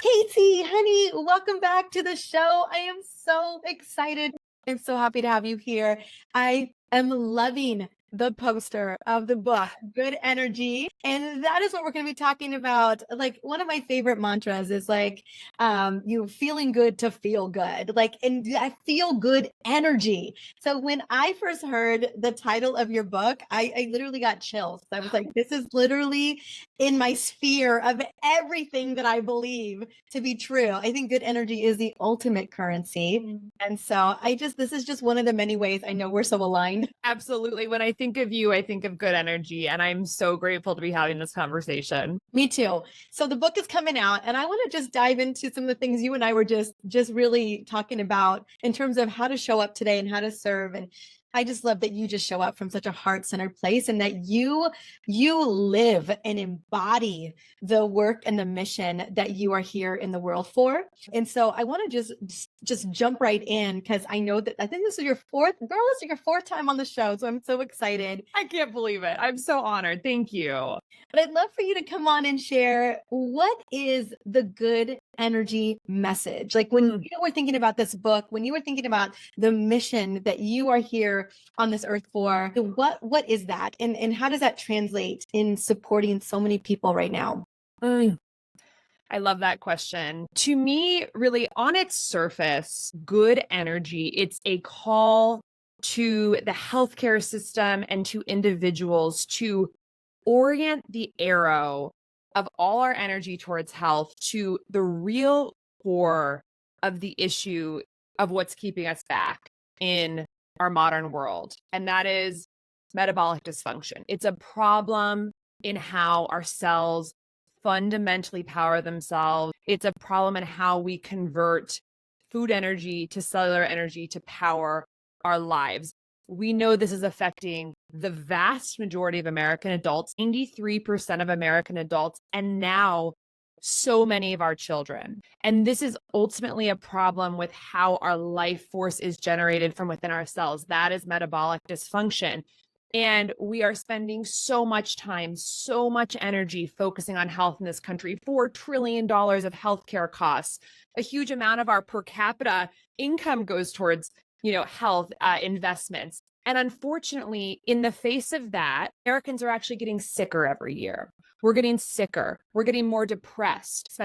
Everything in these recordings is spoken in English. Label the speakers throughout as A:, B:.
A: Casey, honey, welcome back to the show. I am so excited. I'm so happy to have you here. I am loving the poster of the book, Good Energy. And that is what we're going to be talking about. Like, one of my favorite mantras is like, you feeling good to feel good, like, and I feel good energy. So when I first heard the title of your book, I literally got chills. I was like, this is literally in my sphere of everything that I believe to be true. I think good energy is the ultimate currency. And so this is just one of the many ways I know we're so aligned.
B: Absolutely. When I think of you, I think of good energy, and I'm so grateful to be having this conversation.
A: Me too. So the book is coming out, and I want to just dive into some of the things you and I were just really talking about in terms of how to show up today and how to serve. And I just love that you just show up from such a heart-centered place, and that you live and embody the work and the mission that you are here in the world for. And so I want to just jump right in, because I know that I think this is your fourth time on the show. So I'm so excited.
B: I can't believe it. I'm so honored. Thank you.
A: But I'd love for you to come on and share, what is the good energy message? Like, when you were thinking about this book, when you were thinking about the mission that you are here on this earth for, what is that? And how does that translate in supporting so many people right now?
B: I love that question. To me, really, on its surface, good energy, it's a call to the healthcare system and to individuals to orient the arrow of all our energy towards health to the real core of the issue of what's keeping us back in our modern world. And that is metabolic dysfunction. It's a problem in how our cells fundamentally power themselves. It's a problem in how we convert food energy to cellular energy to power our lives. We know this is affecting the vast majority of American adults, 93% of American adults, and now so many of our children. And this is ultimately a problem with how our life force is generated from within our cells. That is metabolic dysfunction. And we are spending so much time, so much energy focusing on health in this country. $4 trillion of healthcare costs. A huge amount of our per capita income goes towards, health investments. And unfortunately, in the face of that, Americans are actually getting sicker every year. We're getting sicker. We're getting more depressed.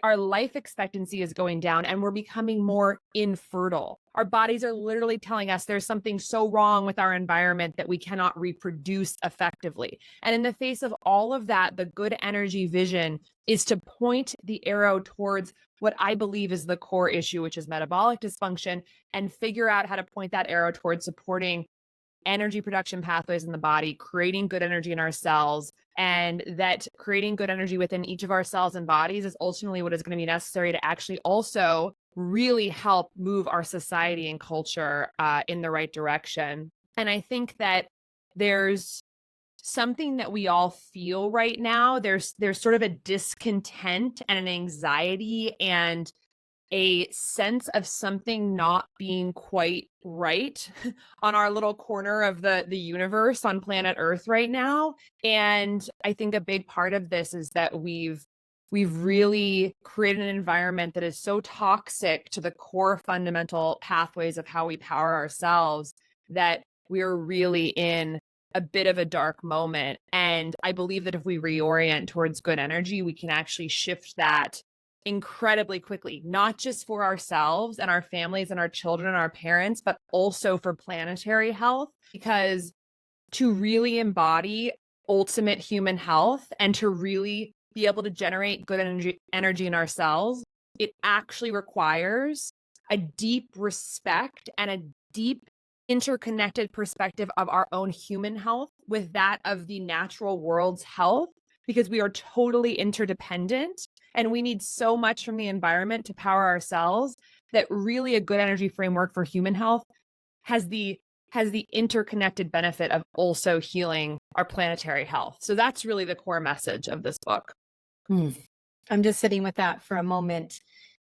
B: Our life expectancy is going down, and we're becoming more infertile. Our bodies are literally telling us there's something so wrong with our environment that we cannot reproduce effectively. And in the face of all of that, the good energy vision is to point the arrow towards what I believe is the core issue, which is metabolic dysfunction, and figure out how to point that arrow towards supporting energy production pathways in the body, creating good energy in our cells, and that creating good energy within each of our cells and bodies is ultimately what is going to be necessary to actually also really help move our society and culture in the right direction. And I think that there's something that we all feel right now. There's sort of a discontent and an anxiety and a sense of something not being quite right on our little corner of the universe on planet Earth right now. And I think a big part of this is that we've really created an environment that is so toxic to the core fundamental pathways of how we power ourselves that we're really in a bit of a dark moment. And I believe that if we reorient towards good energy, we can actually shift that incredibly quickly, not just for ourselves and our families and our children and our parents, but also for planetary health. Because to really embody ultimate human health and to really be able to generate good energy in ourselves, it actually requires a deep respect and a deep interconnected perspective of our own human health with that of the natural world's health, because we are totally interdependent and we need so much from the environment to power ourselves, that really a good energy framework for human health has the interconnected benefit of also healing our planetary health. So that's really the core message of this book.
A: I'm just sitting with that for a moment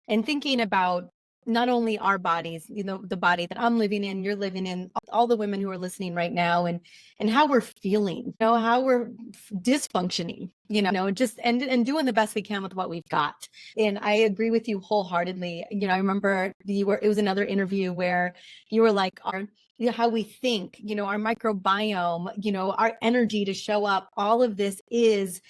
A: and thinking about not only our bodies, the body that I'm living in, you're living in, all the women who are listening right now, and how we're feeling, how we're dysfunctioning, just and doing the best we can with what we've got. And I agree with you wholeheartedly. I remember it was another interview where you were like, how we think, our microbiome, our energy to show up, all of this is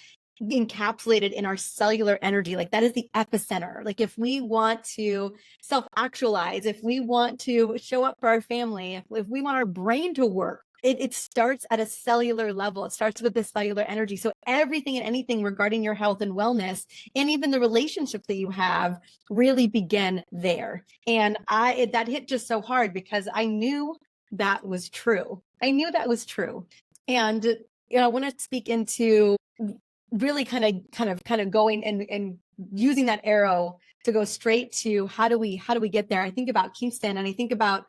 A: encapsulated in our cellular energy. Like that is the epicenter. Like if we want to self-actualize, if we want to show up for our family, if we want our brain to work, it starts at a cellular level. It starts with the cellular energy. So everything and anything regarding your health and wellness, and even the relationships that you have, really begin there. And that hit just so hard because I knew that was true. I knew that was true. And I want to speak into really kind of going and using that arrow to go straight to how do we get there. I think about Kingston, and I think about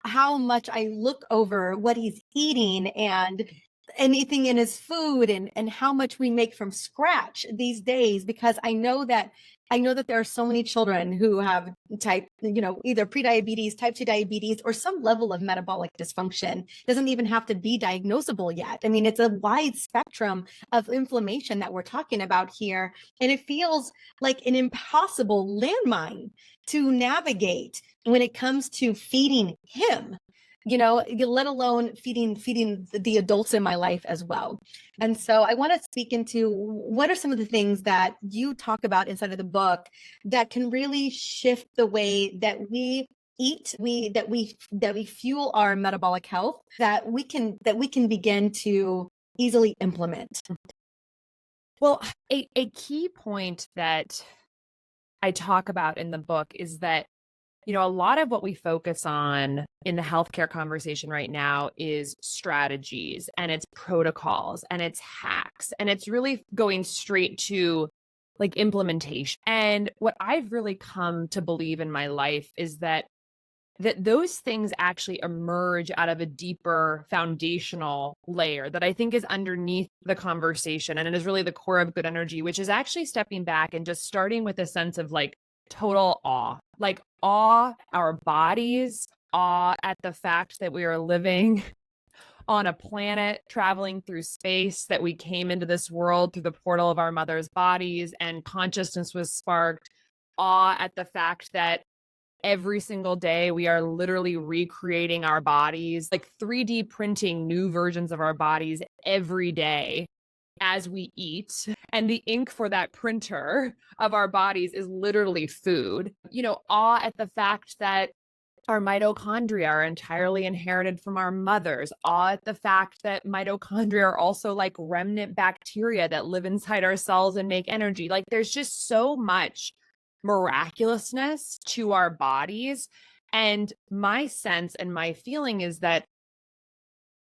A: how much I look over what he's eating and anything in his food, and how much we make from scratch these days, because I know that there are so many children who have either prediabetes, type 2 diabetes, or some level of metabolic dysfunction. It doesn't even have to be diagnosable yet. I mean, it's a wide spectrum of inflammation that we're talking about here. And it feels like an impossible landmine to navigate when it comes to feeding him, let alone feeding the adults in my life as well. And so I want to speak into what are some of the things that you talk about inside of the book that can really shift the way that we eat, that we fuel our metabolic health, that we can begin to easily implement.
B: Well, a key point that I talk about in the book is that a lot of what we focus on in the healthcare conversation right now is strategies, and it's protocols, and it's hacks, and it's really going straight to like implementation. And what I've really come to believe in my life is that those things actually emerge out of a deeper foundational layer that I think is underneath the conversation. And it is really the core of good energy, which is actually stepping back and just starting with a sense of like total awe, like awe our bodies, awe at the fact that we are living on a planet traveling through space, that we came into this world through the portal of our mother's bodies and consciousness was sparked, awe at the fact that every single day we are literally recreating our bodies, like 3D printing new versions of our bodies every day as we eat. And the ink for that printer of our bodies is literally food. Awe at the fact that our mitochondria are entirely inherited from our mothers. Awe at the fact that mitochondria are also like remnant bacteria that live inside our cells and make energy. Like there's just so much miraculousness to our bodies. And my sense and my feeling is that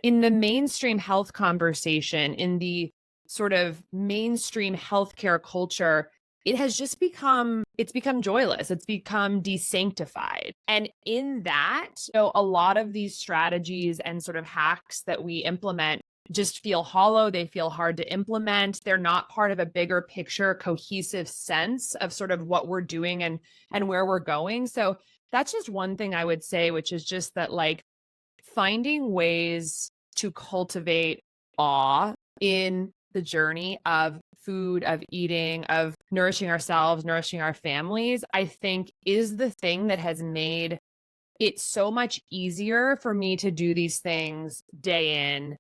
B: in the mainstream health conversation, in the sort of mainstream healthcare culture, it's become joyless. It's become desanctified. And in that, a lot of these strategies and sort of hacks that we implement just feel hollow. They feel hard to implement. They're not part of a bigger picture, cohesive sense of sort of what we're doing and where we're going. So that's just one thing I would say, which is just that like finding ways to cultivate awe in the journey of food, of eating, of nourishing ourselves, nourishing our families, I think is the thing that has made it so much easier for me to do these things day in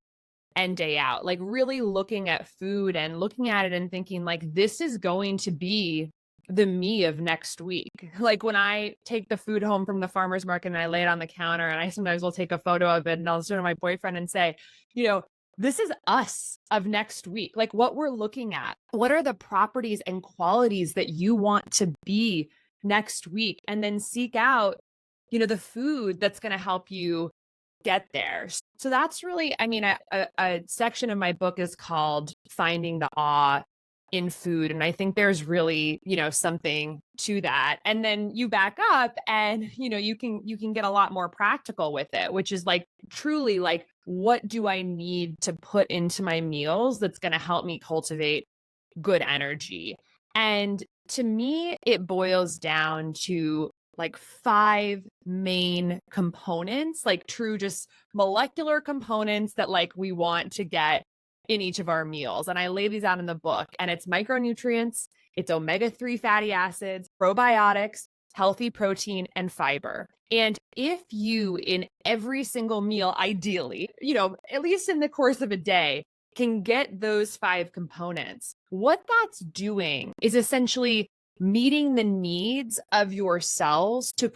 B: and day out. Like really looking at food and looking at it and thinking like, this is going to be the me of next week. Like when I take the food home from the farmer's market and I lay it on the counter, and I sometimes will take a photo of it and I'll show it to my boyfriend and say, this is us of next week. Like what we're looking at. What are the properties and qualities that you want to be next week? And then seek out, the food that's going to help you get there. So that's really, a section of my book is called Finding the Awe in Food. And I think there's really, something to that. And then you back up and, you can get a lot more practical with it, which is like truly like, what do I need to put into my meals that's going to help me cultivate good energy? And to me, it boils down to like 5 main components, like true just molecular components that like we want to get in each of our meals. And I lay these out in the book, and it's micronutrients, it's omega-3 fatty acids, probiotics, healthy protein, and fiber. And if you in every single meal, ideally, at least in the course of a day, can get those 5 components, what that's doing is essentially meeting the needs of your cells to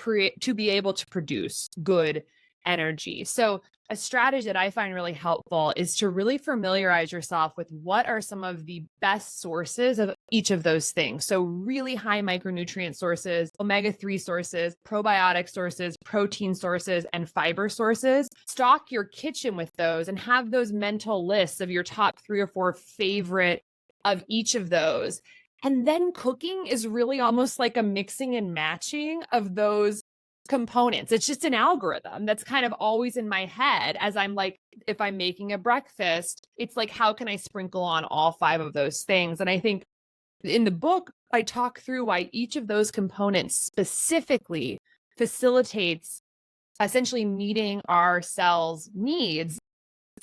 B: be able to produce good energy. So a strategy that I find really helpful is to really familiarize yourself with what are some of the best sources of each of those things. So really high micronutrient sources, omega-3 sources, probiotic sources, protein sources, and fiber sources. Stock your kitchen with those and have those mental lists of your top 3 or 4 favorite of each of those. And then cooking is really almost like a mixing and matching of those components. It's just an algorithm that's kind of always in my head as I'm like, if I'm making a breakfast, it's like, how can I sprinkle on all 5 of those things? And I think in the book, I talk through why each of those components specifically facilitates essentially meeting our cells' needs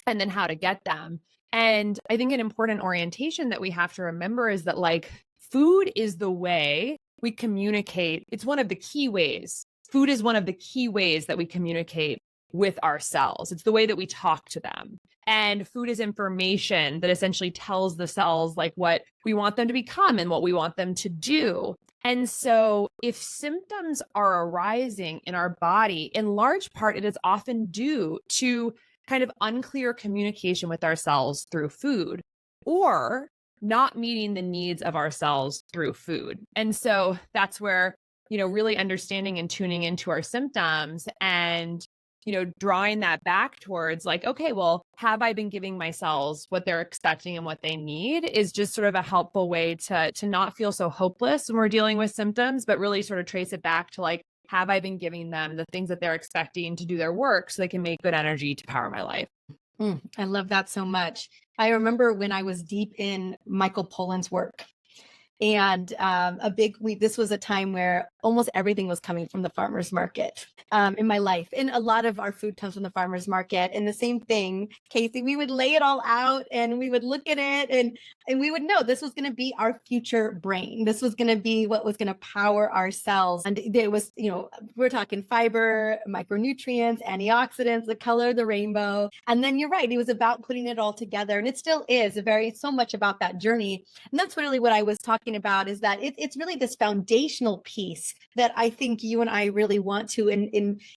B: and then how to get them. And I think an important orientation that we have to remember is that like food is the way we communicate. It's one of the key ways. Food is one of the key ways that we communicate with our cells. It's the way that we talk to them. And food is information that essentially tells the cells like what we want them to become and what we want them to do. And so if symptoms are arising in our body, in large part, it is often due to kind of unclear communication with ourselves through food or not meeting the needs of ourselves through food. And so that's where, really understanding and tuning into our symptoms and, drawing that back towards like, okay, well, have I been giving my cells what they're expecting and what they need is just sort of a helpful way to not feel so hopeless when we're dealing with symptoms, but really sort of trace it back to like, have I been giving them the things that they're expecting to do their work so they can make good energy to power my life?
A: I love that so much. I remember when I was deep in Michael Pollan's work, and this was a time where almost everything was coming from the farmer's market in my life. And a lot of our food comes from the farmer's market. And the same thing, Casey, we would lay it all out and we would look at it and we would know this was going to be our future brain. This was going to be what was going to power our cells. And there was, we're talking fiber, micronutrients, antioxidants, the color of the rainbow. And then you're right, it was about putting it all together. And it still is so much about that journey. And that's really what I was talking about, is that it's really this foundational piece that I think you and I really want to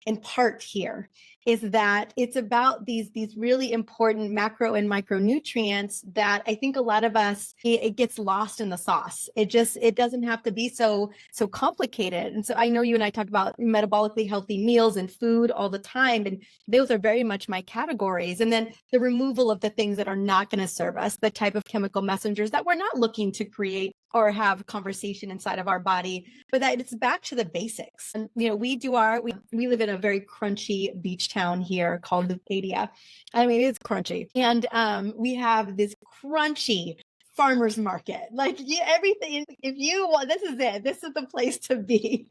A: impart here, is that it's about these really important macro and micronutrients that I think a lot of us, it gets lost in the sauce. It doesn't have to be so complicated. And so I know you and I talk about metabolically healthy meals and food all the time, and those are very much my categories. And then the removal of the things that are not going to serve us, the type of chemical messengers that we're not looking to create or have conversation inside of our body, but that it's back to the basics. And, we live in a very crunchy beach town here called Lucadia. I mean, it's crunchy. And we have this crunchy farmer's market, like everything. If you want, this is it. This is the place to be.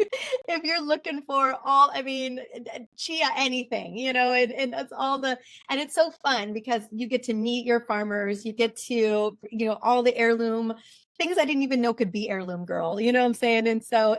A: If you're looking for chia, anything, and that's all and it's so fun because you get to meet your farmers, you get to, all the heirloom things I didn't even know could be heirloom, girl. You know what I'm saying? And so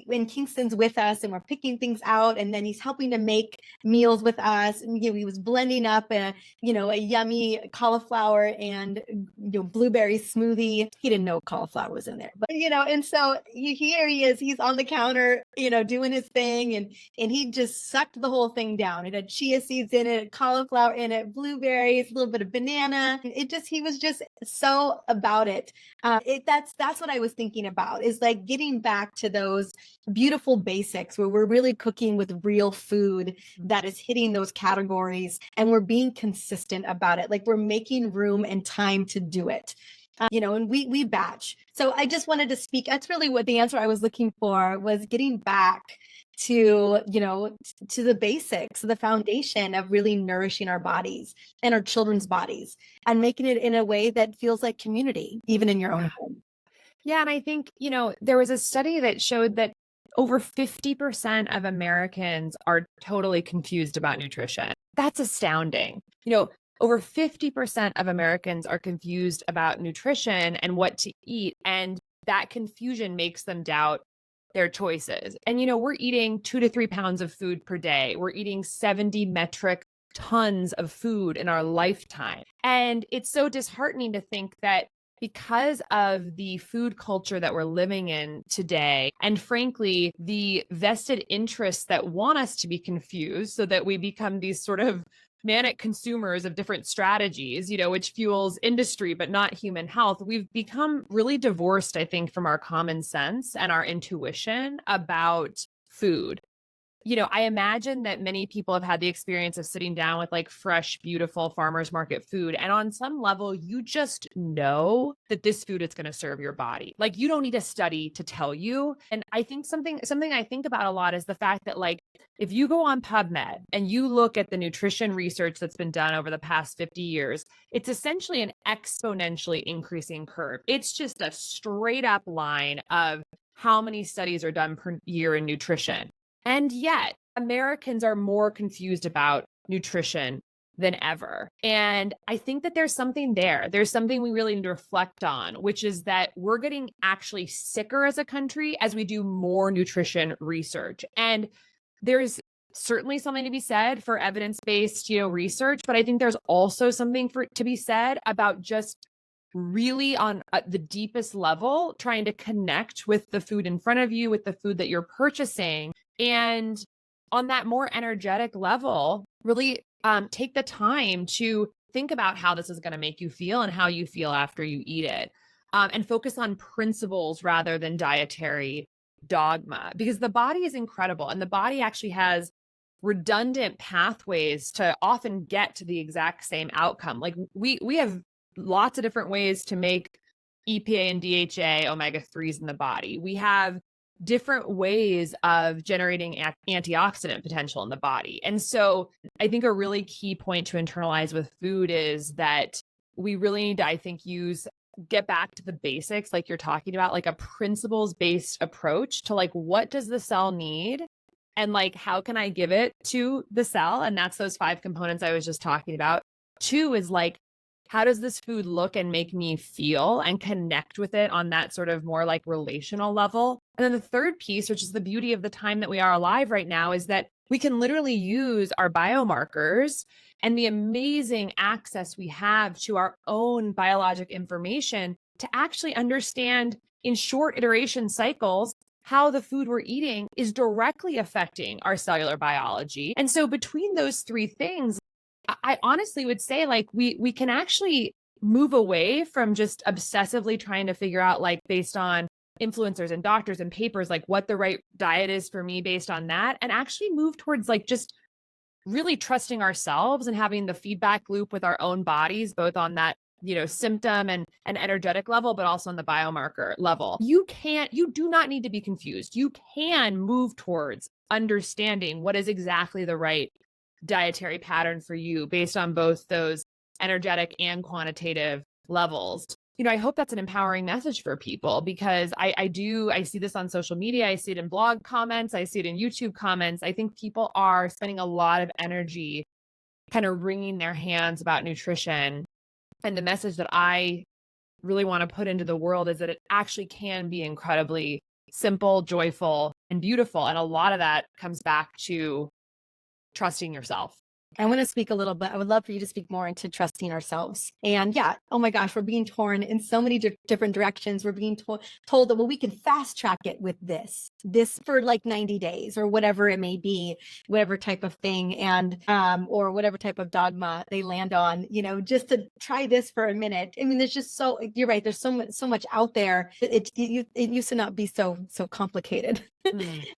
A: when Kingston's with us and we're picking things out, and then he's helping to make meals with us. And he was blending up a yummy cauliflower and blueberry smoothie. He didn't know cauliflower was in there, but and so here he is, he's on the counter, doing his thing, and he just sucked the whole thing down. It had chia seeds in it, cauliflower in it, blueberries, a little bit of banana. He was just so about it. That's what I was thinking about, is like getting back to those beautiful basics where we're really cooking with real food that is hitting those categories, and we're being consistent about it. Like we're making room and time to do it. And we batch. So I just wanted to speak. That's really what the answer I was looking for was, getting back to, to the basics, the foundation of really nourishing our bodies and our children's bodies, and making it in a way that feels like community, even in your own home.
B: Yeah. And I think, there was a study that showed that over 50% of Americans are totally confused about nutrition. That's astounding. Over 50% of Americans are confused about nutrition and what to eat. And that confusion makes them doubt their choices. And, we're eating 2 to 3 pounds of food per day. We're eating 70 metric tons of food in our lifetime. And it's so disheartening to think that because of the food culture that we're living in today, and frankly, the vested interests that want us to be confused so that we become these sort of manic consumers of different strategies, which fuels industry, but not human health. We've become really divorced, I think, from our common sense and our intuition about food. I imagine that many people have had the experience of sitting down with like fresh, beautiful farmers market food. And on some level, you just know that this food is going to serve your body. Like you don't need a study to tell you. And I think something I think about a lot is the fact that like, if you go on PubMed and you look at the nutrition research that's been done over the past 50 years, it's essentially an exponentially increasing curve. It's just a straight up line of how many studies are done per year in nutrition. And yet, Americans are more confused about nutrition than ever. And I think that there's something there. There's something we really need to reflect on, which is that we're getting actually sicker as a country as we do more nutrition research. And there's certainly something to be said for evidence-based, research, but I think there's also something to be said about just really on the deepest level, trying to connect with the food in front of you, with the food that you're purchasing. And on that more energetic level, really take the time to think about how this is going to make you feel and how you feel after you eat it. And focus on principles rather than dietary dogma, because the body is incredible. And the body actually has redundant pathways to often get to the exact same outcome. Like we have lots of different ways to make EPA and DHA omega-3s in the body. We have different ways of generating antioxidant potential in the body. And so I think a really key point to internalize with food is that we really need to, I think, get back to the basics, like you're talking about, like a principles-based approach to like, what does the cell need? And like, how can I give it to the cell? And that's those 5 components I was just talking about. 2 is like, how does this food look and make me feel and connect with it on that sort of more like relational level? And then the third piece, which is the beauty of the time that we are alive right now, is that we can literally use our biomarkers and the amazing access we have to our own biologic information to actually understand in short iteration cycles how the food we're eating is directly affecting our cellular biology. And so between those 3 things, I honestly would say like we can actually move away from just obsessively trying to figure out like based on influencers and doctors and papers, like what the right diet is for me based on that, and actually move towards like just really trusting ourselves and having the feedback loop with our own bodies, both on that, symptom and energetic level, but also on the biomarker level. You do not need to be confused. You can move towards understanding what is exactly the right dietary pattern for you based on both those energetic and quantitative levels. I hope that's an empowering message for people, because I see this on social media. I see it in blog comments. I see it in YouTube comments. I think people are spending a lot of energy kind of wringing their hands about nutrition. And the message that I really want to put into the world is that it actually can be incredibly simple, joyful, and beautiful. And a lot of that comes back to trusting yourself.
A: I want to speak a little bit. I would love for you to speak more into trusting ourselves. And yeah, oh my gosh, we're being torn in so many different directions. We're being told that, well, we can fast track it with this for like 90 days or whatever it may be, whatever type of thing. And, or whatever type of dogma they land on, just to try this for a minute. I mean, there's just you're right. There's so much out there. It used to not be so complicated.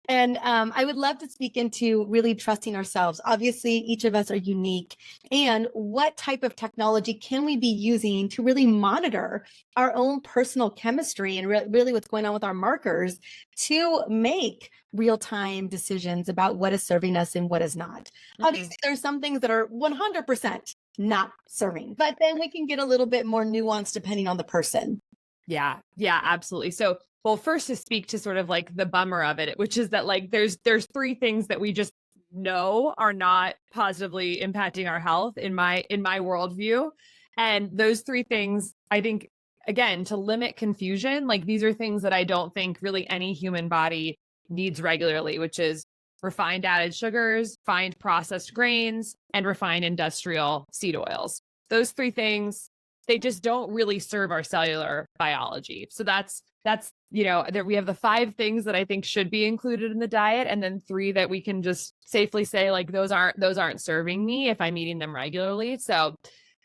A: And I would love to speak into really trusting ourselves. Obviously, each of us are unique. And what type of technology can we be using to really monitor our own personal chemistry and really what's going on with our markers to make real-time decisions about what is serving us and what is not? Obviously, there's some things that are 100% not serving, but then we can get a little bit more nuanced depending on the person.
B: Yeah, absolutely. So Well, first to speak to sort of like the bummer of it, which is that like there's three things that we just know are not positively impacting our health in my worldview. And those three things, I think, again, to limit confusion, like these are things that I don't think really any human body needs regularly, which is refined added sugars, refined processed grains, and refined industrial seed oils. Those three things, they just don't really serve our cellular biology. So that's that we have the five things that I think should be included in the diet, and then three that we can just safely say like those aren't serving me if I'm eating them regularly. So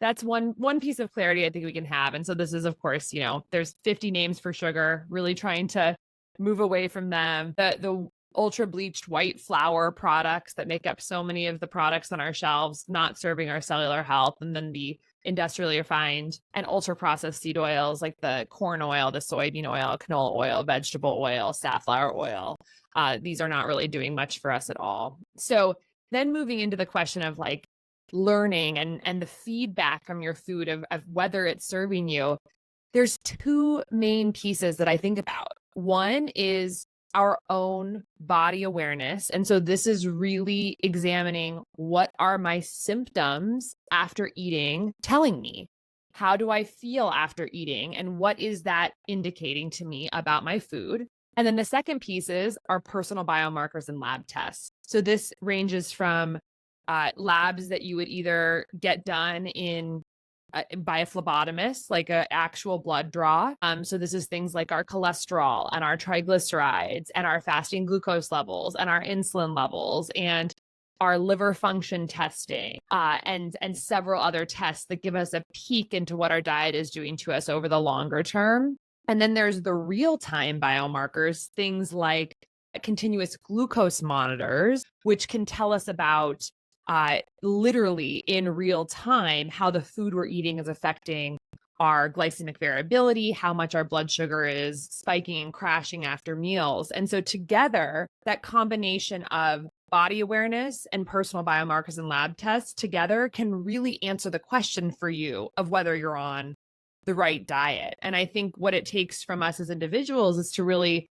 B: that's one piece of clarity I think we can have. And so this is, of course, there's 50 names for sugar, really trying to move away from them. The ultra bleached white flour products that make up so many of the products on our shelves, not serving our cellular health. And then the industrially refined and ultra processed seed oils like the corn oil, the soybean oil, canola oil, vegetable oil, safflower oil. These are not really doing much for us at all. So then moving into the question of like learning and the feedback from your food of whether it's serving you, there's two main pieces that I think about. One is our own body awareness. And so this is really examining what are my symptoms after eating telling me? How do I feel after eating? And what is that indicating to me about my food? And then the second piece is our personal biomarkers and lab tests. So this ranges from labs that you would either get done in by a phlebotomist, like an actual blood draw. So this is things like our cholesterol and our triglycerides and our fasting glucose levels and our insulin levels and our liver function testing and several other tests that give us a peek into what our diet is doing to us over the longer term. And then there's the real-time biomarkers, things like continuous glucose monitors, which can tell us about literally in real time how the food we're eating is affecting our glycemic variability, how much our blood sugar is spiking and crashing after meals. And so together, that combination of body awareness and personal biomarkers and lab tests together can really answer the question for you of whether you're on the right diet. And I think what it takes from us as individuals is to really,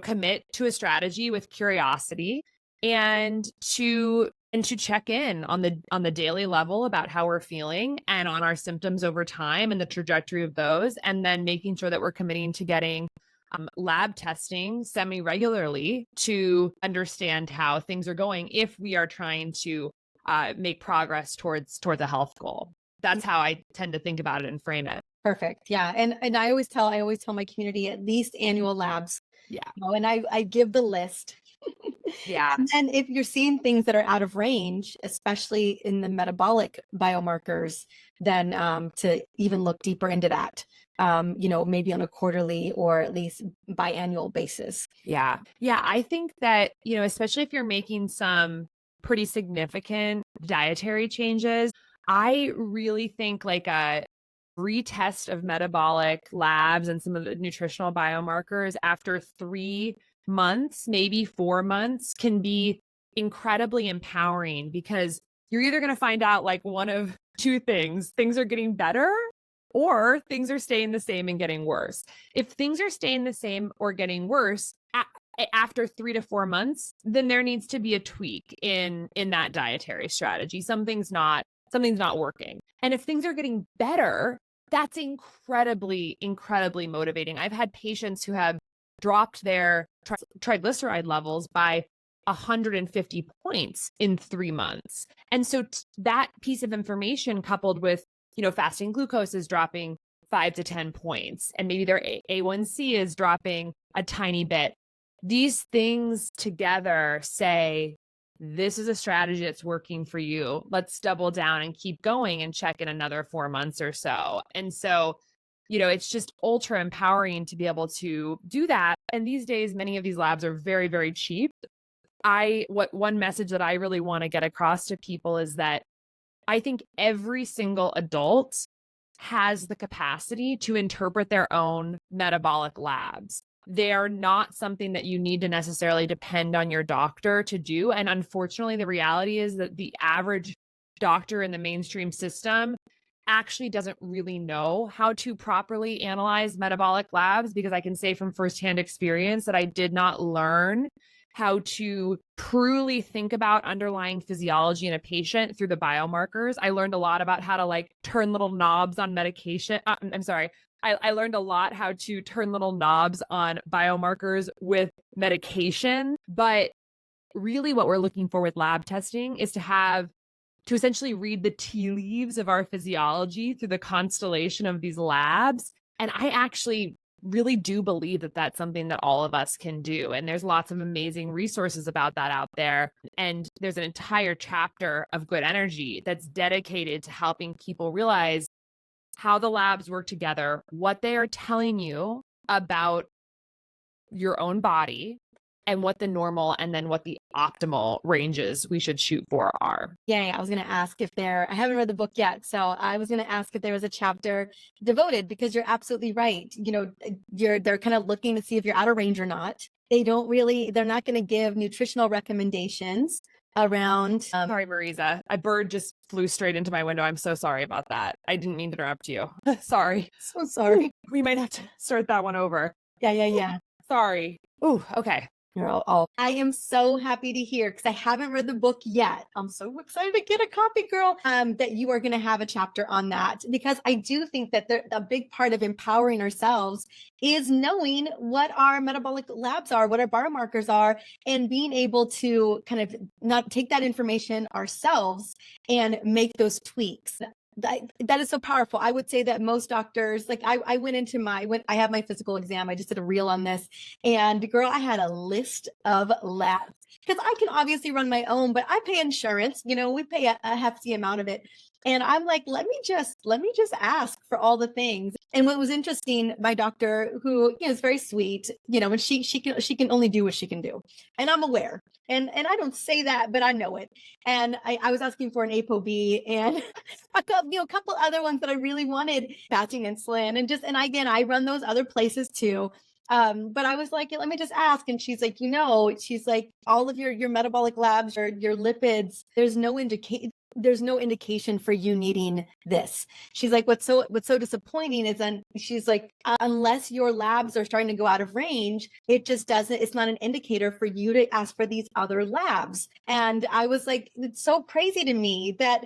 B: commit to a strategy with curiosity and to check in on the daily level about how we're feeling and on our symptoms over time and the trajectory of those, and then making sure that we're committing to getting lab testing semi-regularly to understand how things are going if we are trying to make progress towards a health goal. That's how I tend to think about it and frame it.
A: Perfect. Yeah. And I always tell my community at least annual labs.
B: Yeah.
A: And I give the list.
B: Yeah.
A: And then if you're seeing things that are out of range, especially in the metabolic biomarkers, then to even look deeper into that, maybe on a quarterly or at least biannual basis.
B: Yeah. Yeah. I think that, especially if you're making some pretty significant dietary changes, I really think like a retest of metabolic labs and some of the nutritional biomarkers after 3 months, maybe 4 months, can be incredibly empowering because you're either going to find out like one of two things: things are getting better or things are staying the same and getting worse. If things are staying the same or getting worse after 3 to 4 months, then there needs to be a tweak in that dietary strategy. Something's not working. And if things are getting better, that's incredibly, incredibly motivating. I've had patients who have dropped their triglyceride levels by 150 points in 3 months. And so that piece of information coupled with, fasting glucose is dropping 5 to 10 points, and maybe their A1C is dropping a tiny bit. These things together say, this is a strategy that's working for you. Let's double down and keep going and check in another 4 months or so. And so, it's just ultra empowering to be able to do that. And these days, many of these labs are very, very cheap. One message that I really want to get across to people is that I think every single adult has the capacity to interpret their own metabolic labs. They are not something that you need to necessarily depend on your doctor to do. And unfortunately, the reality is that the average doctor in the mainstream system actually doesn't really know how to properly analyze metabolic labs, because I can say from firsthand experience that I did not learn how to truly think about underlying physiology in a patient through the biomarkers. I learned a lot about how to like turn little knobs on medication. I'm sorry. I learned a lot how to turn little knobs on biomarkers with medication. But really what we're looking for with lab testing is to essentially read the tea leaves of our physiology through the constellation of these labs. And I actually really do believe that that's something that all of us can do. And there's lots of amazing resources about that out there. And there's an entire chapter of Good Energy that's dedicated to helping people realize how the labs work together, what they are telling you about your own body, and what the normal and then what the optimal ranges we should shoot for are.
A: Yeah, I was going to ask I haven't read the book yet. So I was going to ask if there was a chapter devoted, because you're absolutely right. They're kind of looking to see if you're out of range or not. They're not going to give nutritional recommendations around.
B: Sorry, Mariza. A bird just flew straight into my window. I'm so sorry about that. I didn't mean to interrupt you. Sorry.
A: So sorry.
B: We might have to start that one over.
A: Yeah.
B: Sorry. Ooh, okay.
A: I am so happy to hear, because I haven't read the book yet. I'm so excited to get a copy, girl, that you are going to have a chapter on that, because I do think that a big part of empowering ourselves is knowing what our metabolic labs are, what our biomarkers are, and being able to kind of not take that information ourselves and make those tweaks. That is so powerful. I would say that most doctors, like I went into I have my physical exam. I just did a reel on this, and girl, I had a list of labs, because I can obviously run my own, but I pay insurance, we pay a hefty amount of it. And I'm like, let me just ask for all the things. And what was interesting, my doctor, who is very sweet, and she can only do what she can do. And I'm aware. And I don't say that, but I know it. And I was asking for an ApoB and a couple other ones that I really wanted, fasting insulin, and again, I run those other places too. But I was like, let me just ask. And she's like, she's like, all of your metabolic labs or your lipids, there's no indication for you needing this. She's like, what's so disappointing is she's like, unless your labs are starting to go out of range, it's not an indicator for you to ask for these other labs. And I was like, it's so crazy to me that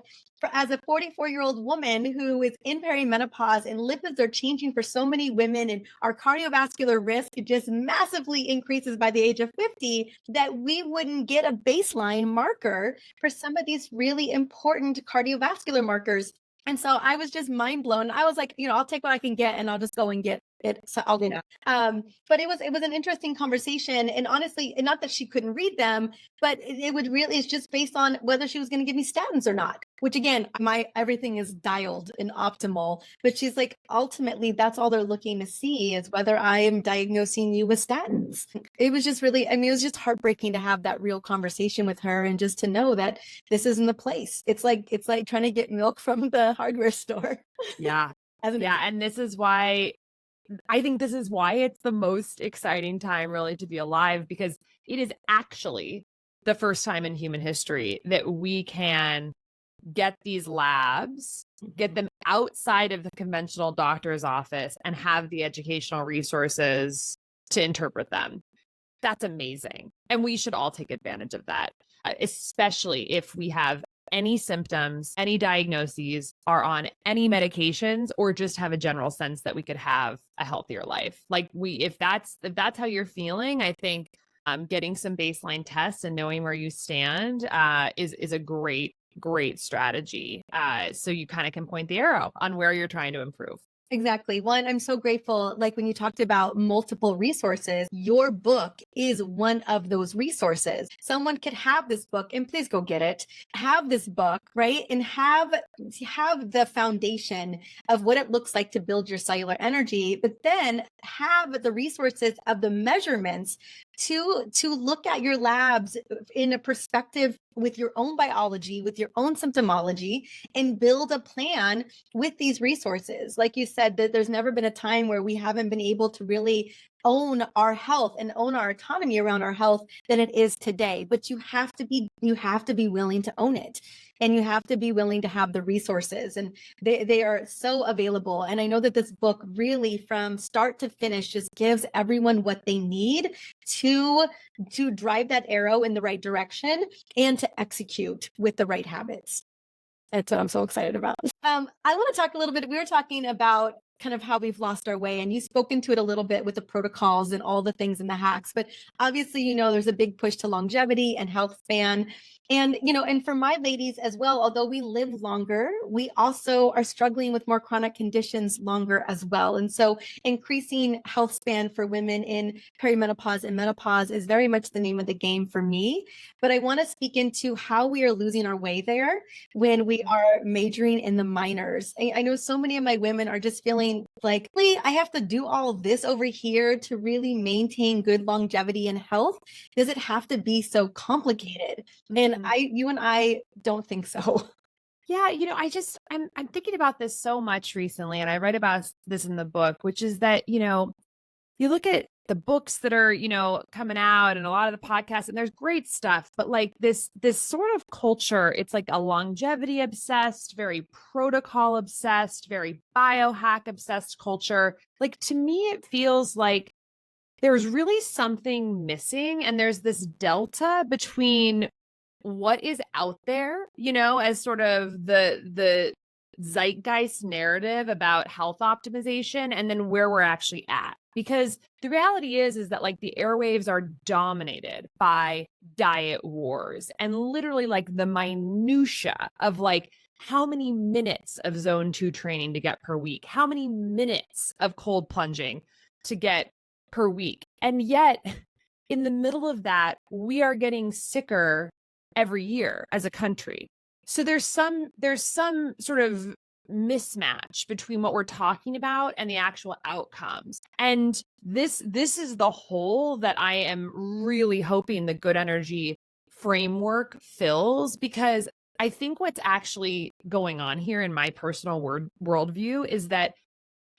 A: as a 44-year-old woman who is in perimenopause and lipids are changing for so many women, and our cardiovascular risk just massively increases by the age of 50, that we wouldn't get a baseline marker for some of these really important cardiovascular markers. And so I was just mind blown. I was like, I'll take what I can get, and I'll just go and get it. So I'll do that. But it was an interesting conversation. And honestly, and not that she couldn't read them, but it's just based on whether she was going to give me statins or not, which again, everything is dialed and optimal. But she's like, ultimately, that's all they're looking to see, is whether I am diagnosing you with statins. It was just really, it was just heartbreaking to have that real conversation with her, and just to know that this isn't the place. It's like trying to get milk from the hardware store.
B: Yeah. And this is why it's the most exciting time really to be alive, because it is actually the first time in human history that we can get these labs, get them outside of the conventional doctor's office, and have the educational resources to interpret them. That's amazing. And we should all take advantage of that, especially if we have any symptoms, any diagnoses, are on any medications, or just have a general sense that we could have a healthier life. Like if that's how you're feeling, I think getting some baseline tests and knowing where you stand is a great strategy. So you kind of can point the arrow on where you're trying to improve.
A: Exactly. One, I'm so grateful. Like when you talked about multiple resources, your book is one of those resources. Someone could have this book, and please go get it, have this book, right? And have the foundation of what it looks like to build your cellular energy, but then have the resources of the measurements to look at your labs in a perspective with your own biology, with your own symptomology, and build a plan with these resources. Like you said that there's never been a time where we haven't been able to really own our health and own our autonomy around our health than it is today. But you have to be willing to own it. And you have to be willing to have the resources, and they are so available. And I know that this book really, from start to finish, just gives everyone what they need to drive that arrow in the right direction and to execute with the right habits. That's what I'm so excited about. I want to talk a little bit. We were talking about kind of how we've lost our way, and you've spoken to it a little bit with the protocols and all the things and the hacks, but obviously, there's a big push to longevity and health span. And, and for my ladies as well, although we live longer, we also are struggling with more chronic conditions longer as well. And so increasing health span for women in perimenopause and menopause is very much the name of the game for me. But I want to speak into how we are losing our way there when we are majoring in the minors. I know so many of my women are just feeling like, Lee, I have to do all of this over here to really maintain good longevity and health. Does it have to be so complicated? And you and I don't think so.
B: Yeah, I'm thinking about this so much recently, and I write about this in the book, which is that, you look at the books that are, coming out and a lot of the podcasts, and there's great stuff, but like this sort of culture, it's like a longevity obsessed, very protocol obsessed, very biohack obsessed culture. Like, to me, it feels like there's really something missing, and there's this delta between what is out there, as sort of the zeitgeist narrative about health optimization, and then where we're actually at. Because the reality is that like the airwaves are dominated by diet wars, and literally like the minutia of like how many minutes of zone 2 training to get per week, how many minutes of cold plunging to get per week. And yet in the middle of that, we are getting sicker every year as a country. So there's some sort of mismatch between what we're talking about and the actual outcomes. And this is the hole that I am really hoping the good energy framework fills, because I think what's actually going on here in my personal worldview is that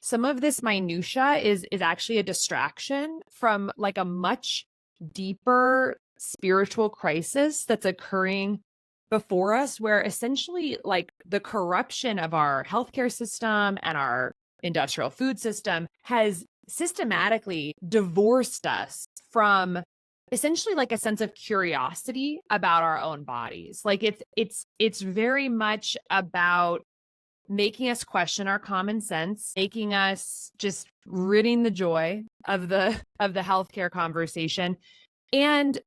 B: some of this minutia is actually a distraction from like a much deeper spiritual crisis that's occurring before us, where essentially like the corruption of our healthcare system and our industrial food system has systematically divorced us from essentially like a sense of curiosity about our own bodies. Like it's very much about making us question our common sense, making us just ridding the joy of the healthcare conversation, and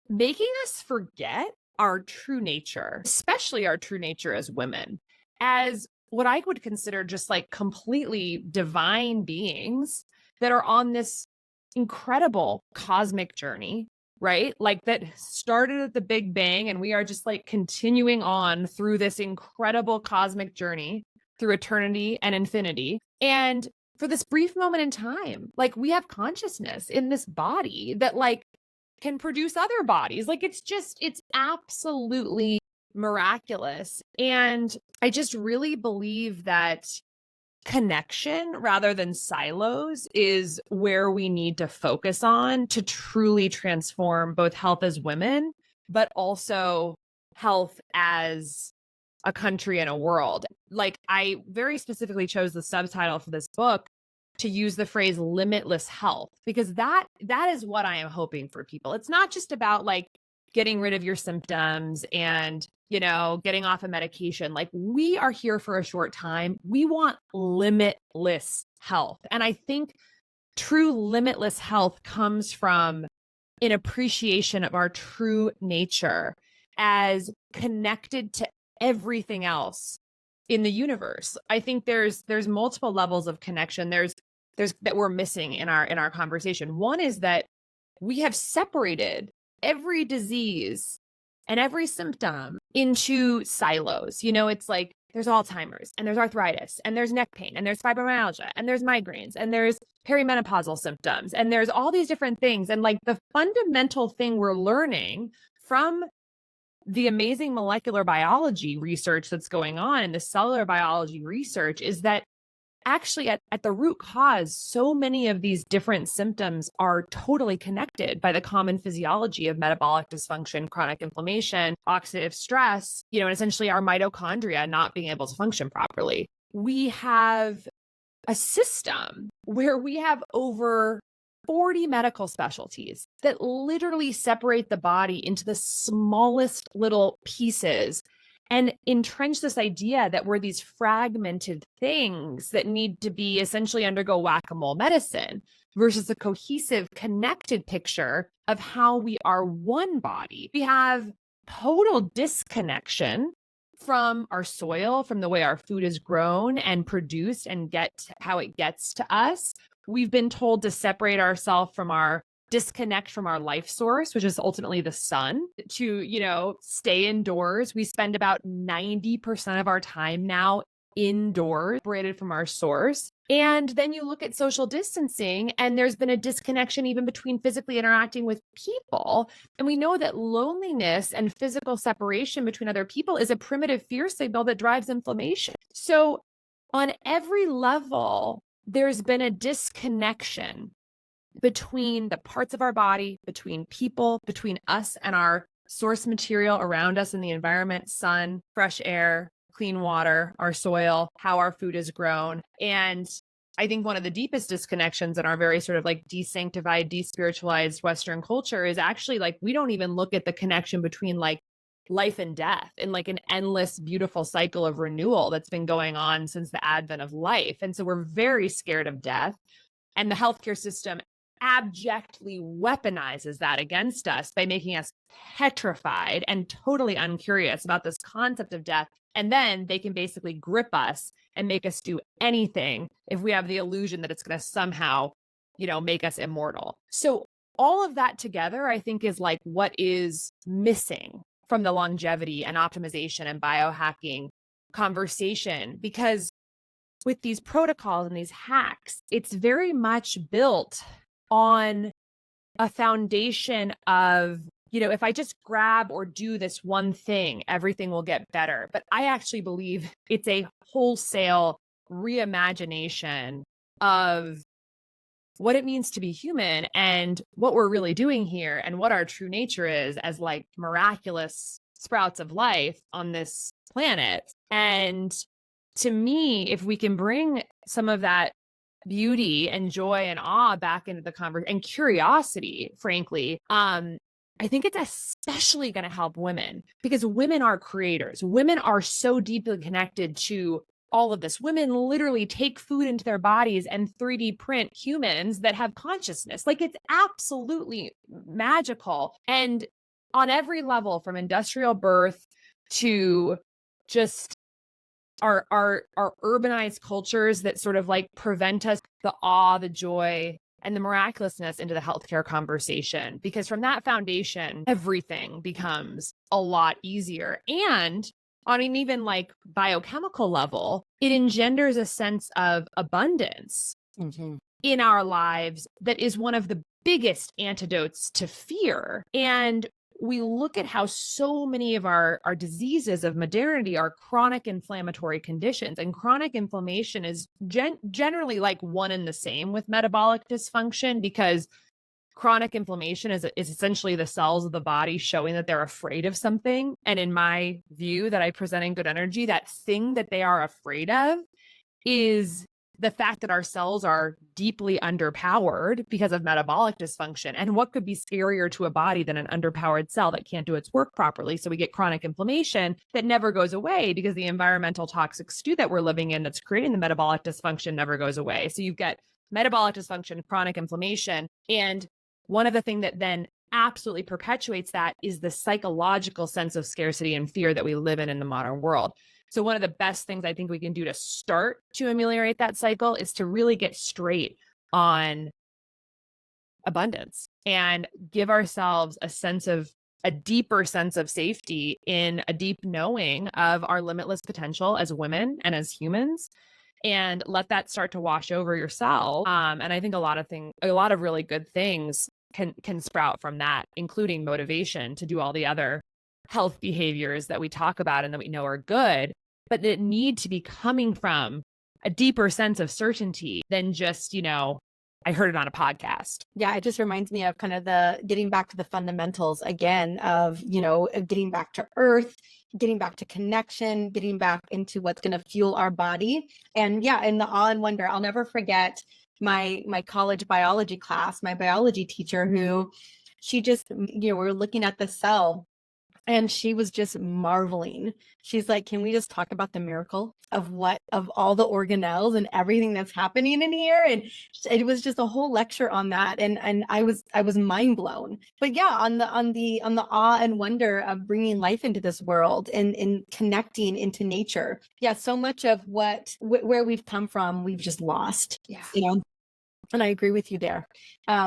B: making us forget our true nature, especially our true nature as women, as what I would consider just like completely divine beings that are on this incredible cosmic journey, right? Like that started at the Big Bang, and we are just like continuing on through this incredible cosmic journey through eternity and infinity. And for this brief moment in time, like we have consciousness in this body that like can produce other bodies. Like it's absolutely miraculous. And I just really believe that connection rather than silos is where we need to focus on to truly transform both health as women, but also health as a country and a world. Like I very specifically chose the subtitle for this book to use the phrase limitless health, because that is what I am hoping for people. It's not just about like getting rid of your symptoms and, getting off a medication. Like we are here for a short time. We want limitless health. And I think true limitless health comes from an appreciation of our true nature as connected to everything else in the universe. I think there's multiple levels of connection. There's that we're missing in our conversation. One is that we have separated every disease and every symptom into silos. It's like there's Alzheimer's and there's arthritis and there's neck pain and there's fibromyalgia and there's migraines and there's perimenopausal symptoms and there's all these different things. And like the fundamental thing we're learning from the amazing molecular biology research that's going on and the cellular biology research is that actually at the root cause, so many of these different symptoms are totally connected by the common physiology of metabolic dysfunction, chronic inflammation, oxidative stress, and essentially our mitochondria not being able to function properly. We have a system where we have over 40 medical specialties that literally separate the body into the smallest little pieces and entrench this idea that we're these fragmented things that need to be essentially undergo whack-a-mole medicine versus a cohesive, connected picture of how we are one body. We have total disconnection from our soil, from the way our food is grown and produced and how it gets to us. We've been told to separate ourselves disconnect from our life source, which is ultimately the sun, to, stay indoors. We spend about 90% of our time now indoors, separated from our source. And then you look at social distancing, and there's been a disconnection even between physically interacting with people. And we know that loneliness and physical separation between other people is a primitive fear signal that drives inflammation. So on every level, there's been a disconnection between the parts of our body, between people, between us and our source material around us in the environment, sun, fresh air, clean water, our soil, how our food is grown. And I think one of the deepest disconnections in our very sort of like desanctified, despiritualized Western culture is actually like, we don't even look at the connection between like life and death and like an endless, beautiful cycle of renewal that's been going on since the advent of life. And so we're very scared of death. And the healthcare system abjectly weaponizes that against us by making us petrified and totally uncurious about this concept of death. And then they can basically grip us and make us do anything if we have the illusion that it's going to somehow, make us immortal. So all of that together, I think, is like what is missing from the longevity and optimization and biohacking conversation, because with these protocols and these hacks, it's very much built on a foundation of, if I just grab or do this one thing, everything will get better. But I actually believe it's a wholesale reimagination of what it means to be human and what we're really doing here and what our true nature is as like miraculous sprouts of life on this planet. And to me, if we can bring some of that beauty and joy and awe back into the conversation and curiosity, frankly, I think it's especially going to help women, because women are creators. Women are so deeply connected to all of this. Women literally take food into their bodies and 3D print humans that have consciousness. Like, it's absolutely magical. And on every level, from industrial birth to just our urbanized cultures that sort of like prevent us, the awe, the joy, and the miraculousness into the healthcare conversation. Because from that foundation, everything becomes a lot easier. And on an even like biochemical level, it engenders a sense of abundance in our lives that is one of the biggest antidotes to fear. And we look at how so many of our diseases of modernity are chronic inflammatory conditions, and chronic inflammation is generally like one and the same with metabolic dysfunction, because chronic inflammation is essentially the cells of the body showing that they're afraid of something. And in my view that I present in Good Energy, that thing that they are afraid of is the fact that our cells are deeply underpowered because of metabolic dysfunction. And what could be scarier to a body than an underpowered cell that can't do its work properly? So we get chronic inflammation that never goes away because the environmental toxic stew that we're living in that's creating the metabolic dysfunction never goes away. So you've got metabolic dysfunction, chronic inflammation. And one of the things that then absolutely perpetuates that is the psychological sense of scarcity and fear that we live in the modern world. So one of the best things I think we can do to start to ameliorate that cycle is to really get straight on abundance and give ourselves a deeper sense of safety in a deep knowing of our limitless potential as women and as humans, and let that start to wash over yourself. And I think a lot of really good things can sprout from that, including motivation to do all the other health behaviors that we talk about and that we know are good, but that need to be coming from a deeper sense of certainty than just, I heard it on a podcast.
A: Yeah, it just reminds me of kind of the getting back to the fundamentals again of, getting back to earth, getting back to connection, getting back into what's going to fuel our body. And yeah, in the awe and wonder, I'll never forget my college biology class, my biology teacher who she just, we're looking at the cell. And she was just marveling. She's like, can we just talk about the miracle of all the organelles and everything that's happening in here? And it was just a whole lecture on that. And I was mind blown. But yeah, on the awe and wonder of bringing life into this world and connecting into nature. Yeah. So much of where we've come from, we've just lost.
B: Yeah.
A: And I agree with you there.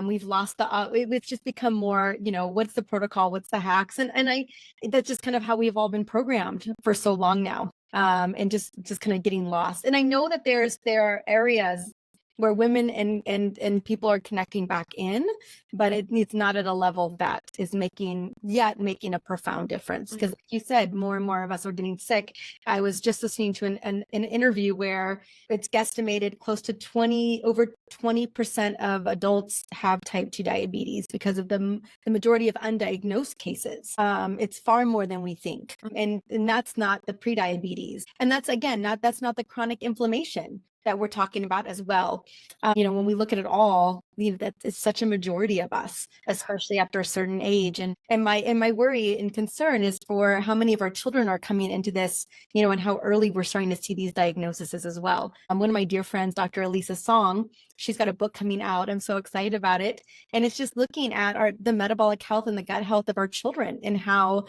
A: We've lost it's just become more, what's the protocol? What's the hacks? And that's just kind of how we've all been programmed for so long now. And just kind of getting lost. And I know that there are areas where women and people are connecting back in, but it's not at a level that is making a profound difference. Because like you said, more and more of us are getting sick. I was just listening to an interview where it's guesstimated close to over 20% of adults have type 2 diabetes because of the majority of undiagnosed cases. It's far more than we think. And that's not the pre-diabetes. And that's, again, that's not the chronic inflammation that we're talking about as well. When we look at it all, that is such a majority of us, especially after a certain age. And my worry and concern is for how many of our children are coming into this, and how early we're starting to see these diagnoses as well. One of my dear friends, Dr. Elisa Song, she's got a book coming out. I'm so excited about it. And it's just looking at the metabolic health and the gut health of our children and how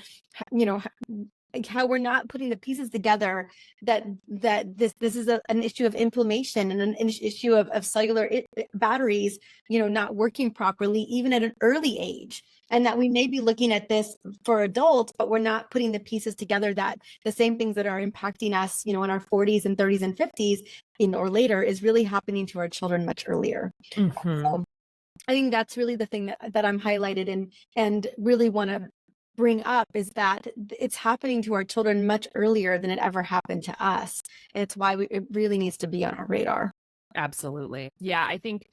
A: we're not putting the pieces together that this is an issue of inflammation and an issue of cellular batteries, not working properly, even at an early age. And that we may be looking at this for adults, but we're not putting the pieces together that the same things that are impacting us, in our 40s and 30s and 50s, or later is really happening to our children much earlier. So I think that's really the thing that I'm highlighted and really want to bring up is that it's happening to our children much earlier than it ever happened to us. And it's why it really needs to be on our radar.
B: Absolutely. Yeah. I think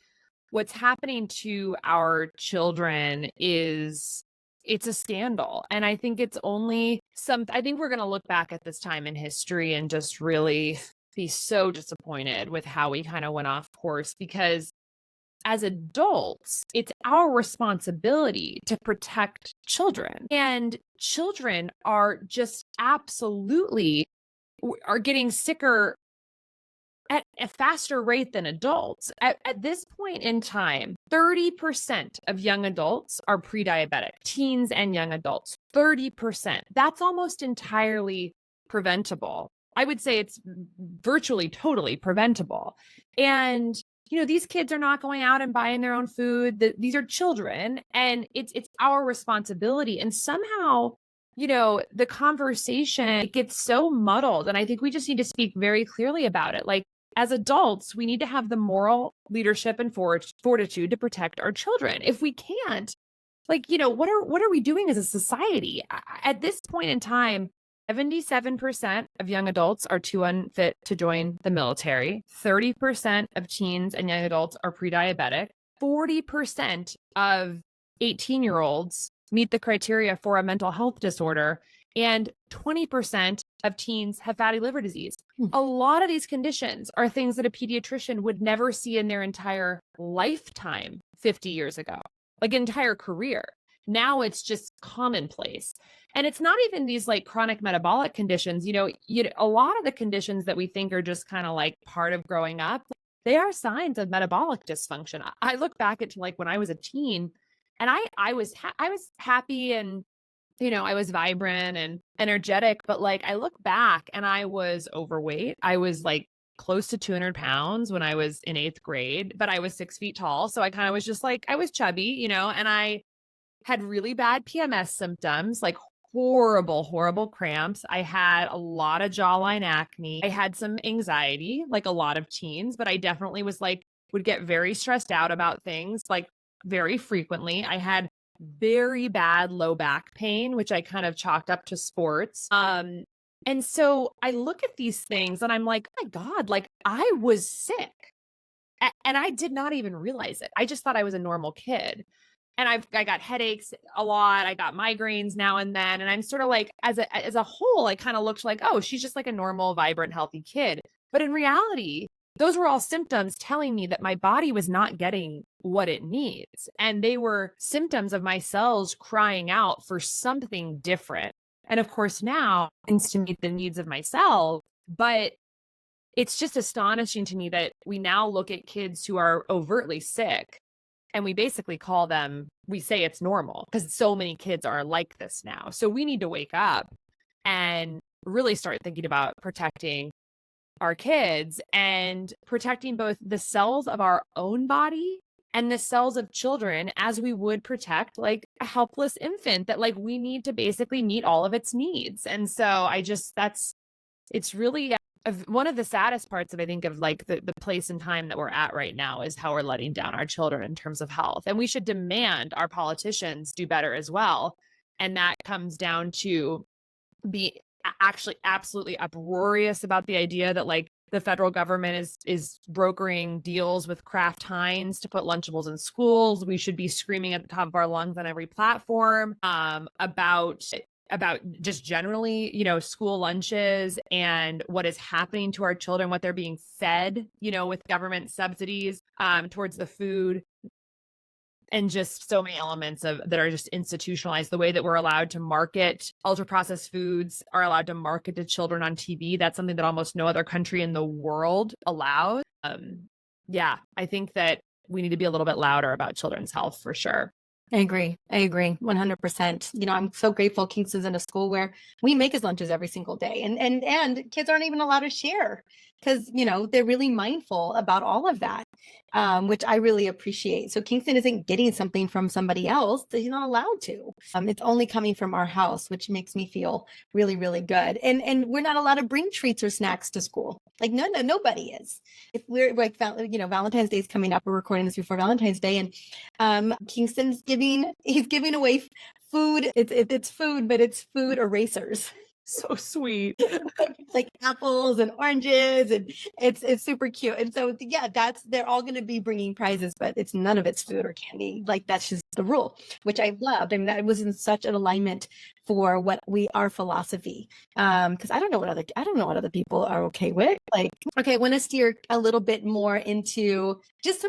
B: what's happening to our children it's a scandal. And I think it's only I think we're going to look back at this time in history and just really be so disappointed with how we kind of went off course, because as adults, it's our responsibility to protect children. And children are just absolutely are getting sicker at a faster rate than adults. At this point in time, 30% of young adults are pre-diabetic, teens and young adults, 30%. That's almost entirely preventable. I would say it's virtually totally preventable. And these kids are not going out and buying their own food. These are children, and it's our responsibility. And somehow, the conversation gets so muddled. And I think we just need to speak very clearly about it. Like, as adults, we need to have the moral leadership and fortitude to protect our children. If we can't, what are we doing as a society? At this point in time, 77% of young adults are too unfit to join the military. 30% of teens and young adults are pre-diabetic. 40% of 18-year-olds meet the criteria for a mental health disorder. And 20% of teens have fatty liver disease. A lot of these conditions are things that a pediatrician would never see in their entire lifetime 50 years ago, like an entire career. Now it's just commonplace. And it's not even these chronic metabolic conditions. A lot of the conditions that we think are just kind of part of growing up, they are signs of metabolic dysfunction. I look back at when I was a teen, and I was happy and I was vibrant and energetic, but I look back and I was overweight. I was close to 200 pounds when I was in 8th grade, but I was 6 feet tall. So I kind of was just I was chubby, and I had really bad PMS symptoms, horrible cramps. I had a lot of jawline acne. I had some anxiety, like a lot of teens, but I definitely was would get very stressed out about things very frequently. I had very bad low back pain, which I kind of chalked up to sports. And so I look at these things and I'm like, oh my God, like I was sick. And I did not even realize it. I just thought I was a normal kid. And I got headaches a lot. I got migraines now and then. And I'm sort of like, as a whole, I kind of looked like, oh, she's just like a normal, vibrant, healthy kid. But in reality, those were all symptoms telling me that my body was not getting what it needs. And they were symptoms of my cells crying out for something different. And of course, now it's to meet the needs of my cells. But it's just astonishing to me that we now look at kids who are overtly sick and we basically call them, we say it's normal because so many kids are like this now. So we need to wake up and really start thinking about protecting our kids and protecting both the cells of our own body and the cells of children as we would protect like a helpless infant that like we need to basically meet all of its needs. And so it's really one of the saddest parts of, I think, of like the place and time that we're at right now is how we're letting down our children in terms of health. And we should demand our politicians do better as well. And that comes down to be actually absolutely uproarious about the idea that like the federal government is brokering deals with Kraft Heinz to put Lunchables in schools. We should be screaming at the top of our lungs on every platform about just generally, school lunches and what is happening to our children, what they're being fed, with government subsidies towards the food, and just so many elements that are just institutionalized. The way that we're allowed to market ultra processed foods, are allowed to market to children on TV. That's something that almost no other country in the world allows. Yeah, I think that we need to be a little bit louder about children's health for sure.
A: I agree 100%. I'm so grateful Kingston's in a school where we make his lunches every single day, and kids aren't even allowed to share because they're really mindful about all of that, which I really appreciate. So Kingston isn't getting something from somebody else that he's not allowed to. It's only coming from our house, which makes me feel really, really good. And we're not allowed to bring treats or snacks to school. Like nobody is. If we're like, Valentine's Day is coming up. We're recording this before Valentine's Day, and Kingston's giving away food. It's food, but it's food erasers.
B: So sweet.
A: Like apples and oranges, and it's super cute. And so yeah, they're all going to be bringing prizes, but none of it's food or candy. Like that's just the rule, which I loved. I mean, that was in such an alignment for what our philosophy. Because I don't know what other people are okay with. Like, okay, I want to steer a little bit more into just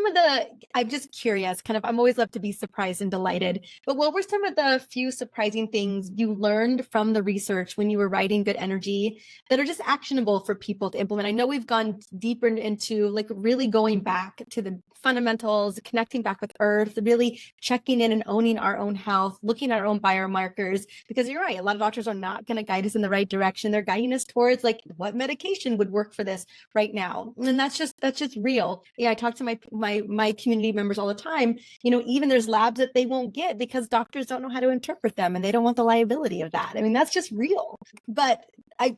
A: I'm just curious, kind of, I'm always love to be surprised and delighted. But what were some of the few surprising things you learned from the research when you were writing Good Energy that are just actionable for people to implement? I know we've gone deeper into like really going back to the fundamentals, connecting back with earth, really checking in and owning our own health, looking at our own biomarkers, because you're right, a lot of doctors are not going to guide us in the right direction. They're guiding us towards like what medication would work for this right now. And that's just real. Yeah, I talk to my community members all the time. Even there's labs that they won't get because doctors don't know how to interpret them and they don't want the liability of that. I mean, that's just real. But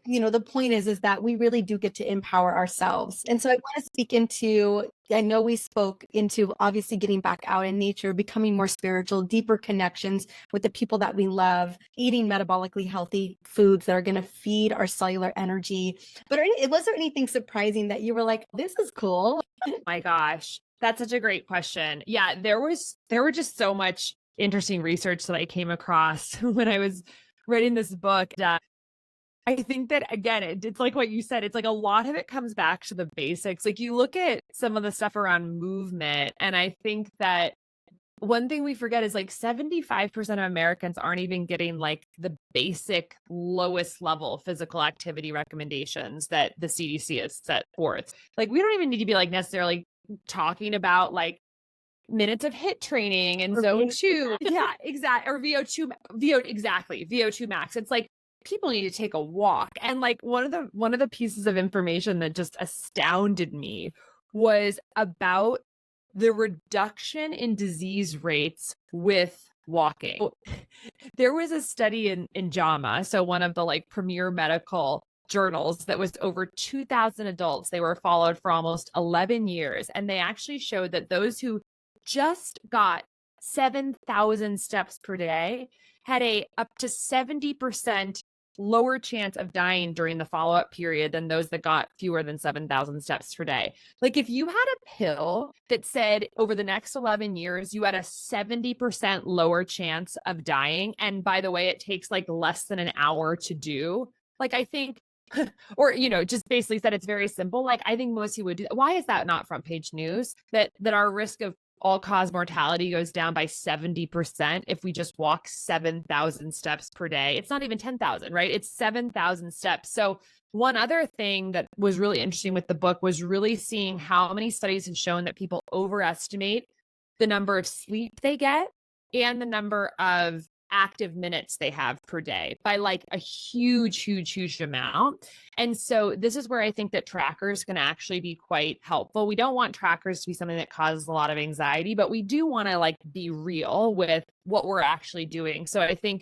A: the point is that we really do get to empower ourselves. And so I want to speak into, I know we spoke into obviously getting back out in nature, becoming more spiritual, deeper connections with the people that we love, eating metabolically healthy foods that are going to feed our cellular energy. But was there anything surprising that you were like, this is cool?
B: Oh my gosh, that's such a great question. Yeah, there were just so much interesting research that I came across when I was writing this book. I think that, again, it's like what you said. It's like a lot of it comes back to the basics. Like you look at some of the stuff around movement, and I think that one thing we forget is like 75% of Americans aren't even getting like the basic lowest level physical activity recommendations that the CDC has set forth. Like we don't even need to be like necessarily talking about like minutes of HIIT training and zone 2. Yeah, exactly. Or VO2 max. It's like people need to take a walk. And like one of the pieces of information that just astounded me was about the reduction in disease rates with walking. There was a study in JAMA, so one of the like premier medical journals, that was over 2,000 adults. They were followed for almost 11 years, and they actually showed that those who just got 7,000 steps per day had a up to 70% lower chance of dying during the follow-up period than those that got fewer than 7,000 steps per day. Like if you had a pill that said over the next 11 years, you had a 70% lower chance of dying. And by the way, it takes like less than an hour to do. Like I think, or, just basically said it's very simple. Like I think most people would do that. Why is that not front page news? That our risk of all-cause mortality goes down by 70% if we just walk 7,000 steps per day. It's not even 10,000, right? It's 7,000 steps. So one other thing that was really interesting with the book was really seeing how many studies have shown that people overestimate the number of sleep they get and the number of active minutes they have per day by like a huge amount. And so this is where I think that trackers can actually be quite helpful. We don't want trackers to be something that causes a lot of anxiety, but we do want to like be real with what we're actually doing. So I think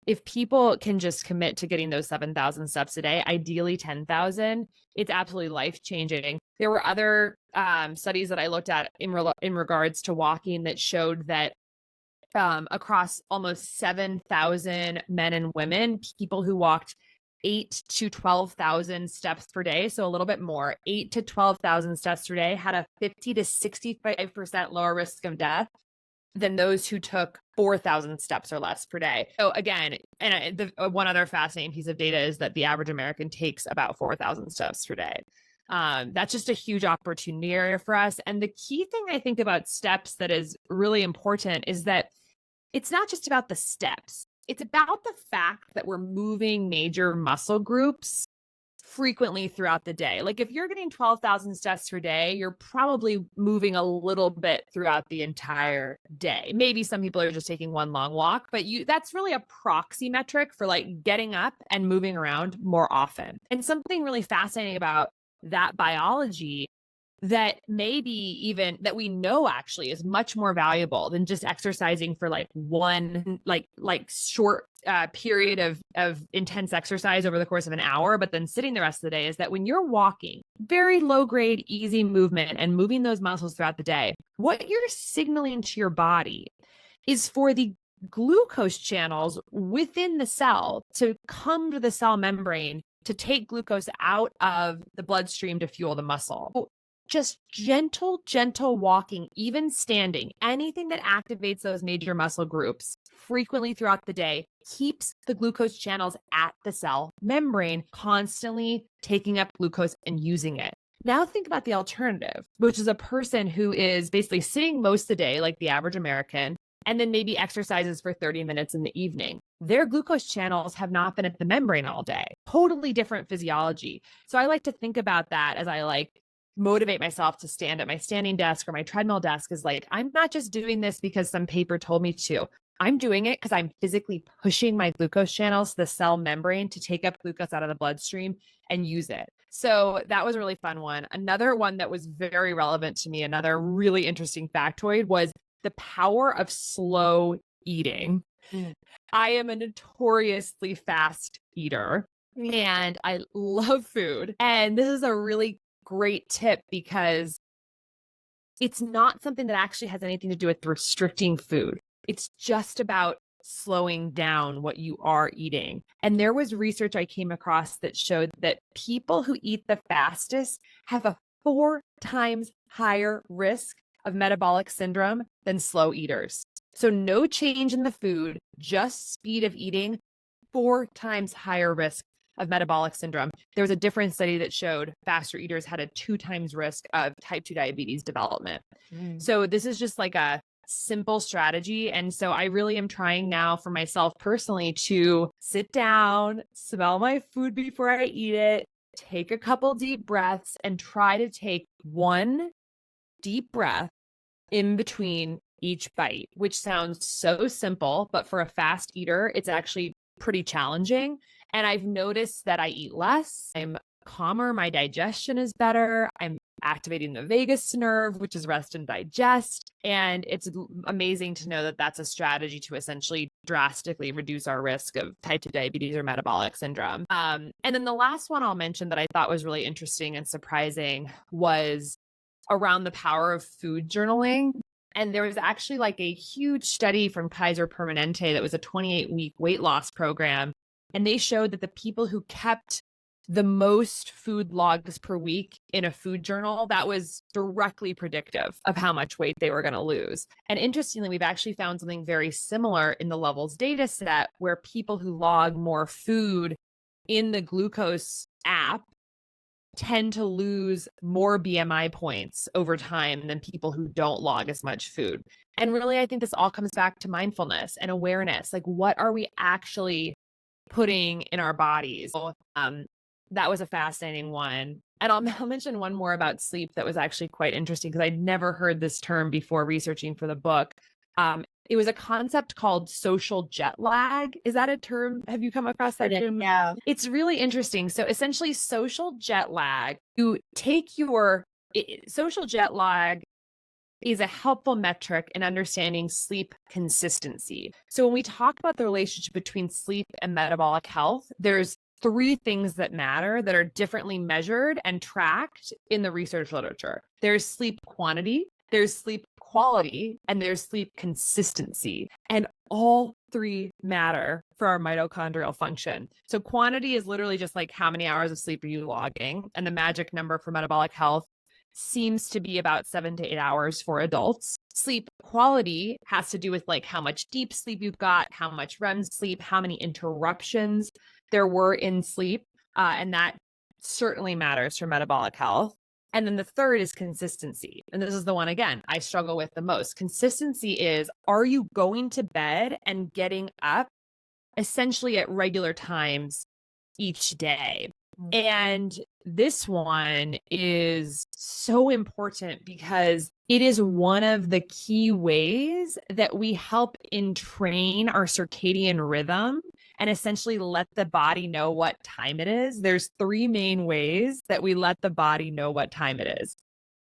B: if people can just commit to getting those 7,000 steps a day, ideally 10,000, it's absolutely life-changing. There were other studies that I looked at in regards to walking that showed that across almost 7,000 men and women, people who walked 8 to 12,000 steps per day, so a little bit more, 8 to 12,000 steps per day had a 50 to 65% lower risk of death than those who took 4,000 steps or less per day. So again, and the one other fascinating piece of data is that the average American takes about 4,000 steps per day. That's just a huge opportunity area for us. And the key thing I think about steps that is really important is that it's not just about the steps. It's about the fact that we're moving major muscle groups frequently throughout the day. Like if you're getting 12,000 steps per day, you're probably moving a little bit throughout the entire day. Maybe some people are just taking one long walk, but that's really a proxy metric for like getting up and moving around more often. And something really fascinating about that biology that maybe even that we know actually is much more valuable than just exercising for like one like short period of intense exercise over the course of an hour, but then sitting the rest of the day, is that when you're walking, very low grade, easy movement and moving those muscles throughout the day, what you're signaling to your body is for the glucose channels within the cell to come to the cell membrane to take glucose out of the bloodstream to fuel the muscle. Just gentle walking, even standing, anything that activates those major muscle groups frequently throughout the day keeps the glucose channels at the cell membrane constantly taking up glucose and using it. Now think about the alternative, which is a person who is basically sitting most of the day, like the average American, and then maybe exercises for 30 minutes in the evening. Their glucose channels have not been at the membrane all day. Totally different physiology. So I like to think about that as I like motivate myself to stand at my standing desk or my treadmill desk, is like, I'm not just doing this because some paper told me to. I'm doing it because I'm physically pushing my glucose channels to the cell membrane to take up glucose out of the bloodstream and use it. So that was a really fun one. Another one that was very relevant to me, another really interesting factoid, was the power of slow eating. I am a notoriously fast eater and I love food. And this is a really great tip because it's not something that actually has anything to do with restricting food. It's just about slowing down what you are eating. And there was research I came across that showed that people who eat the fastest have a 4 times higher risk of metabolic syndrome than slow eaters. So no change in the food, just speed of eating, 4 times higher risk of metabolic syndrome. There was a different study that showed faster eaters had a 2 times risk of type 2 diabetes development. So this is just like a simple strategy. And so I really am trying now for myself personally to sit down, smell my food before I eat it, take a couple deep breaths, and try to take one deep breath in between each bite, which sounds so simple, but for a fast eater, it's actually pretty challenging. And I've noticed that I eat less. I'm calmer. My digestion is better. I'm activating the vagus nerve, which is rest and digest. And it's amazing to know that that's a strategy to essentially drastically reduce our risk of type 2 diabetes or metabolic syndrome. And then the last one I'll mention that I thought was really interesting and surprising was around the power of food journaling. And there was actually like a huge study from Kaiser Permanente that was a 28-week weight loss program And they showed that the people who kept the most food logs per week in a food journal, that was directly predictive of how much weight they were going to lose. And interestingly, we've actually found something very similar in the Levels data set, where people who log more food in the glucose app tend to lose more BMI points over time than people who don't log as much food. And really, I think this all comes back to mindfulness and awareness. Like, what are we actually putting in our bodies? So, that was a fascinating one. And I'll mention one more about sleep that was actually quite interesting, because I'd never heard this term before researching for the book. It was a concept called social jet lag. Is that a term? Have you come across that term?
A: Yeah.
B: It's really interesting. So essentially, social jet lag, you take your social jet lag is a helpful metric in understanding sleep consistency. So when we talk about the relationship between sleep and metabolic health, there's three things that matter that are differently measured and tracked in the research literature. There's sleep quantity, there's sleep quality, and there's sleep consistency. And all three matter for our mitochondrial function. So quantity is literally just like, how many hours of sleep are you logging? And the magic number for metabolic health seems to be about 7 to 8 hours for adults. Sleep quality has to do with like how much deep sleep you've got, how much REM sleep, how many interruptions there were in sleep. And that certainly matters for metabolic health. And then the third is consistency. And this is the one, again, I struggle with the most. Consistency is, are you going to bed and getting up essentially at regular times each day? And this one is so important because it is one of the key ways that we help entrain our circadian rhythm and essentially let the body know what time it is. There's three main ways that we let the body know what time it is: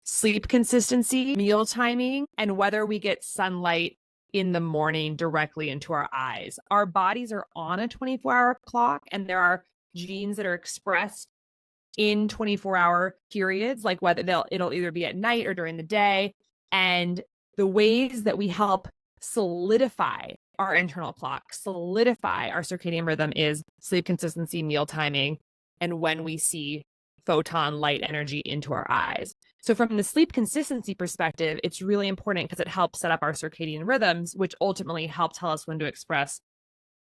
B: sleep consistency, meal timing, and whether we get sunlight in the morning directly into our eyes. Our bodies are on a 24-hour clock, and there are genes that are expressed in 24-hour periods, like whether it'll either be at night or during the day. And the ways that we help solidify our internal clock, solidify our circadian rhythm, is sleep consistency, meal timing, and when we see photon light energy into our eyes. So from the sleep consistency perspective, it's really important because it helps set up our circadian rhythms, which ultimately help tell us when to express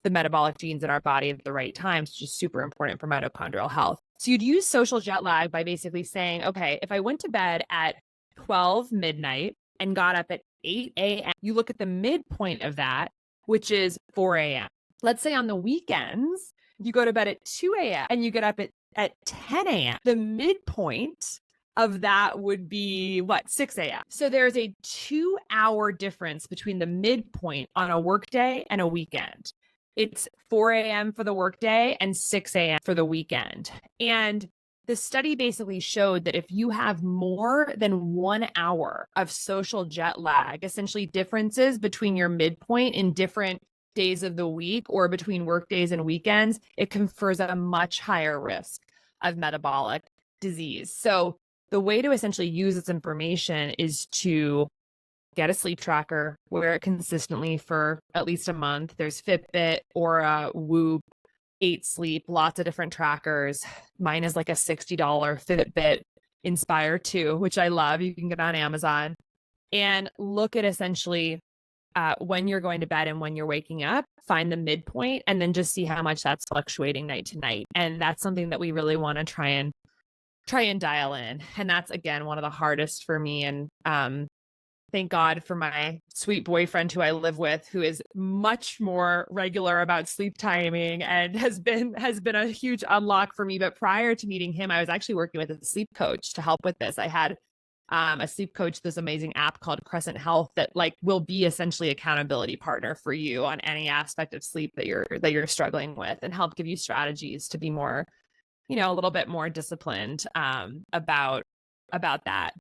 B: the metabolic genes in our body at the right times, which is super important for mitochondrial health. So you'd use social jet lag by basically saying, okay, if I went to bed at 12 midnight and got up at 8 a.m., you look at the midpoint of that, which is 4 a.m. Let's say on the weekends, you go to bed at 2 a.m. and you get up at 10 a.m. The midpoint of that would be 6 a.m. So there's a 2-hour difference between the midpoint on a workday and a weekend. It's 4 a.m. for the workday and 6 a.m. for the weekend. And the study basically showed that if you have more than 1 hour of social jet lag, essentially differences between your midpoint in different days of the week or between work days and weekends, it confers a much higher risk of metabolic disease. So the way to essentially use this information is to get a sleep tracker, wear it consistently for at least a month. There's Fitbit, Aura, Whoop, 8 Sleep, lots of different trackers. Mine is like a $60 Fitbit Inspire 2, which I love. You can get on Amazon, and look at essentially when you're going to bed and when you're waking up, find the midpoint, and then just see how much that's fluctuating night to night. And that's something that we really want to try and dial in. And that's, again, one of the hardest for me. And thank God for my sweet boyfriend who I live with, who is much more regular about sleep timing and has been a huge unlock for me. But prior to meeting him, I was actually working with a sleep coach to help with this. I had a sleep coach, this amazing app called Crescent Health, that will be essentially accountability partner for you on any aspect of sleep that you're struggling with, and help give you strategies to be more, a little bit more disciplined about that.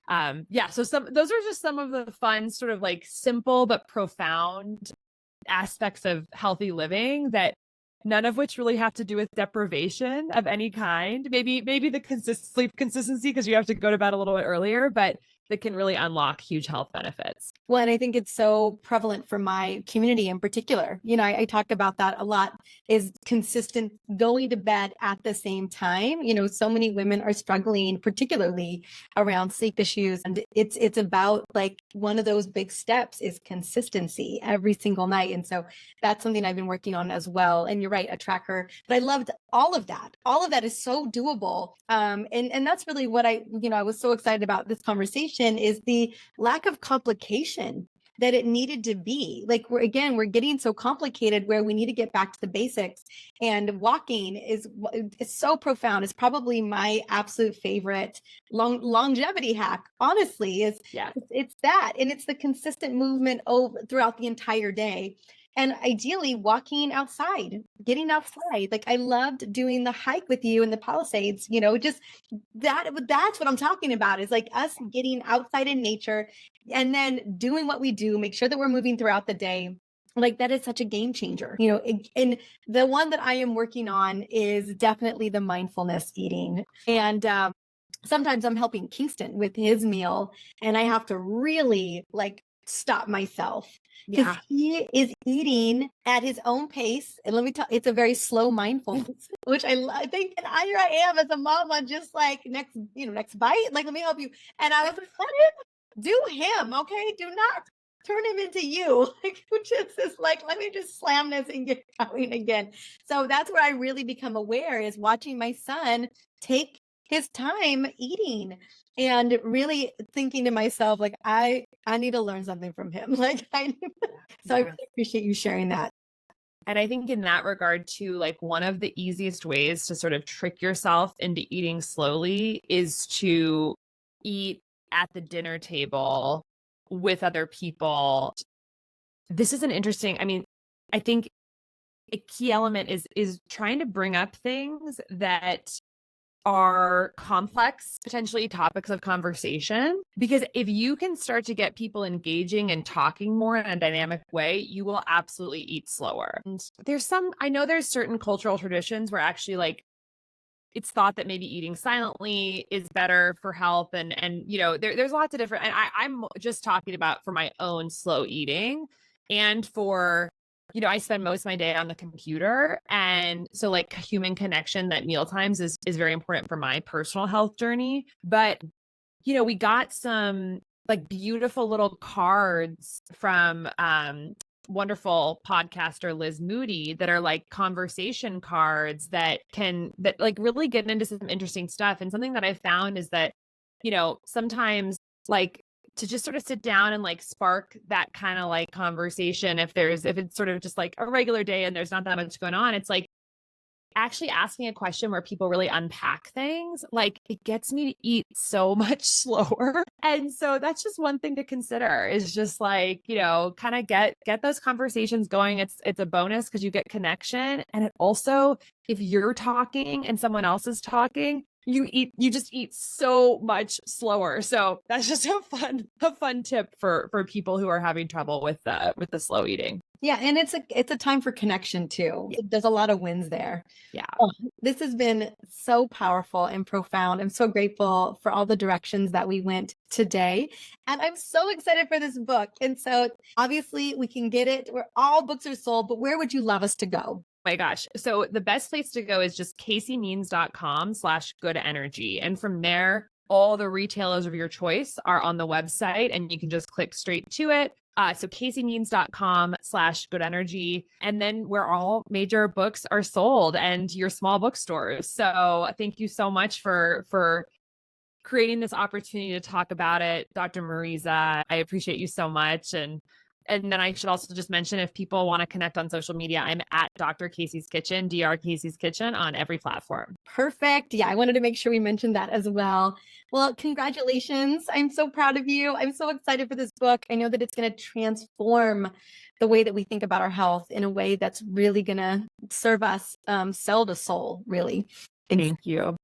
B: So those are just some of the fun, sort of simple but profound aspects of healthy living, that none of which really have to do with deprivation of any kind. Maybe the sleep consistency, because you have to go to bed a little bit earlier, but that can really unlock huge health benefits.
A: Well, and I think it's so prevalent for my community in particular. I talk about that a lot, is consistent going to bed at the same time. So many women are struggling, particularly around sleep issues. And it's about like one of those big steps is consistency every single night. And so that's something I've been working on as well. And you're right, a tracker. But I loved all of that. All of that is so doable. And that's really what I was so excited about this conversation, is the lack of complication that it needed to be. Like we're getting so complicated where we need to get back to the basics. And walking is so profound. It's probably my absolute favorite longevity hack, honestly, it's that. And it's the consistent movement throughout the entire day. And ideally walking outside, getting outside. Like I loved doing the hike with you in the Palisades, just that's what I'm talking about, is like us getting outside in nature and then doing what we do, make sure that we're moving throughout the day. Like that is such a game changer, and the one that I am working on is definitely the mindfulness eating. And sometimes I'm helping Kingston with his meal and I have to really like stop myself, because he is eating at his own pace. And let me tell you, it's a very slow mindfulness, which I think, and here I am as a mama, just like next bite, like, let me help you. And I was like, let him do him, okay? Do not turn him into you. Like, which is like, let me just slam this and get going again. So that's where I really become aware, is watching my son take his time eating and really thinking to myself, like, I need to learn something from him. Like so I really appreciate you sharing that.
B: And I think in that regard too, like one of the easiest ways to sort of trick yourself into eating slowly is to eat at the dinner table with other people. This is an interesting, I think a key element is trying to bring up things that are complex, potentially topics of conversation, because if you can start to get people engaging and talking more in a dynamic way, you will absolutely eat slower. And I know there's certain cultural traditions where actually like it's thought that maybe eating silently is better for health. And there's lots of different, and I'm just talking about for my own slow eating and for, I spend most of my day on the computer. And so like human connection at meal times is very important for my personal health journey. But, we got some like beautiful little cards from, wonderful podcaster Liz Moody that are like conversation cards that like really get into some interesting stuff. And something that I found is that, sometimes like to just sort of sit down and like spark that kind of like conversation, if it's sort of just like a regular day and there's not that much going on, it's like actually asking a question where people really unpack things, like it gets me to eat so much slower. And so that's just one thing to consider, is just like, kind of get those conversations going. It's a bonus because you get connection. And it also, if you're talking and someone else is talking, you just eat so much slower. So that's just a fun tip for people who are having trouble with the slow eating.
A: Yeah. And it's a time for connection too. There's a lot of wins there.
B: Yeah.
A: Oh, this has been so powerful and profound. I'm so grateful for all the directions that we went today. And I'm so excited for this book. And so obviously we can get it where all books are sold, but where would you love us to go?
B: My gosh. So the best place to go is just caseymeans.com/good-energy. And from there, all the retailers of your choice are on the website and you can just click straight to it. So caseymeans.com/good-energy, and then where all major books are sold and your small bookstores. So thank you so much for creating this opportunity to talk about it, Dr. Mariza. I appreciate you so much. And then I should also just mention, if people want to connect on social media, I'm at Dr. Casey's Kitchen, Dr. Casey's Kitchen, on every platform.
A: Perfect. Yeah, I wanted to make sure we mentioned that as well. Well, congratulations. I'm so proud of you. I'm so excited for this book. I know that it's going to transform the way that we think about our health in a way that's really going to serve us cell to soul, really.
B: Thank you.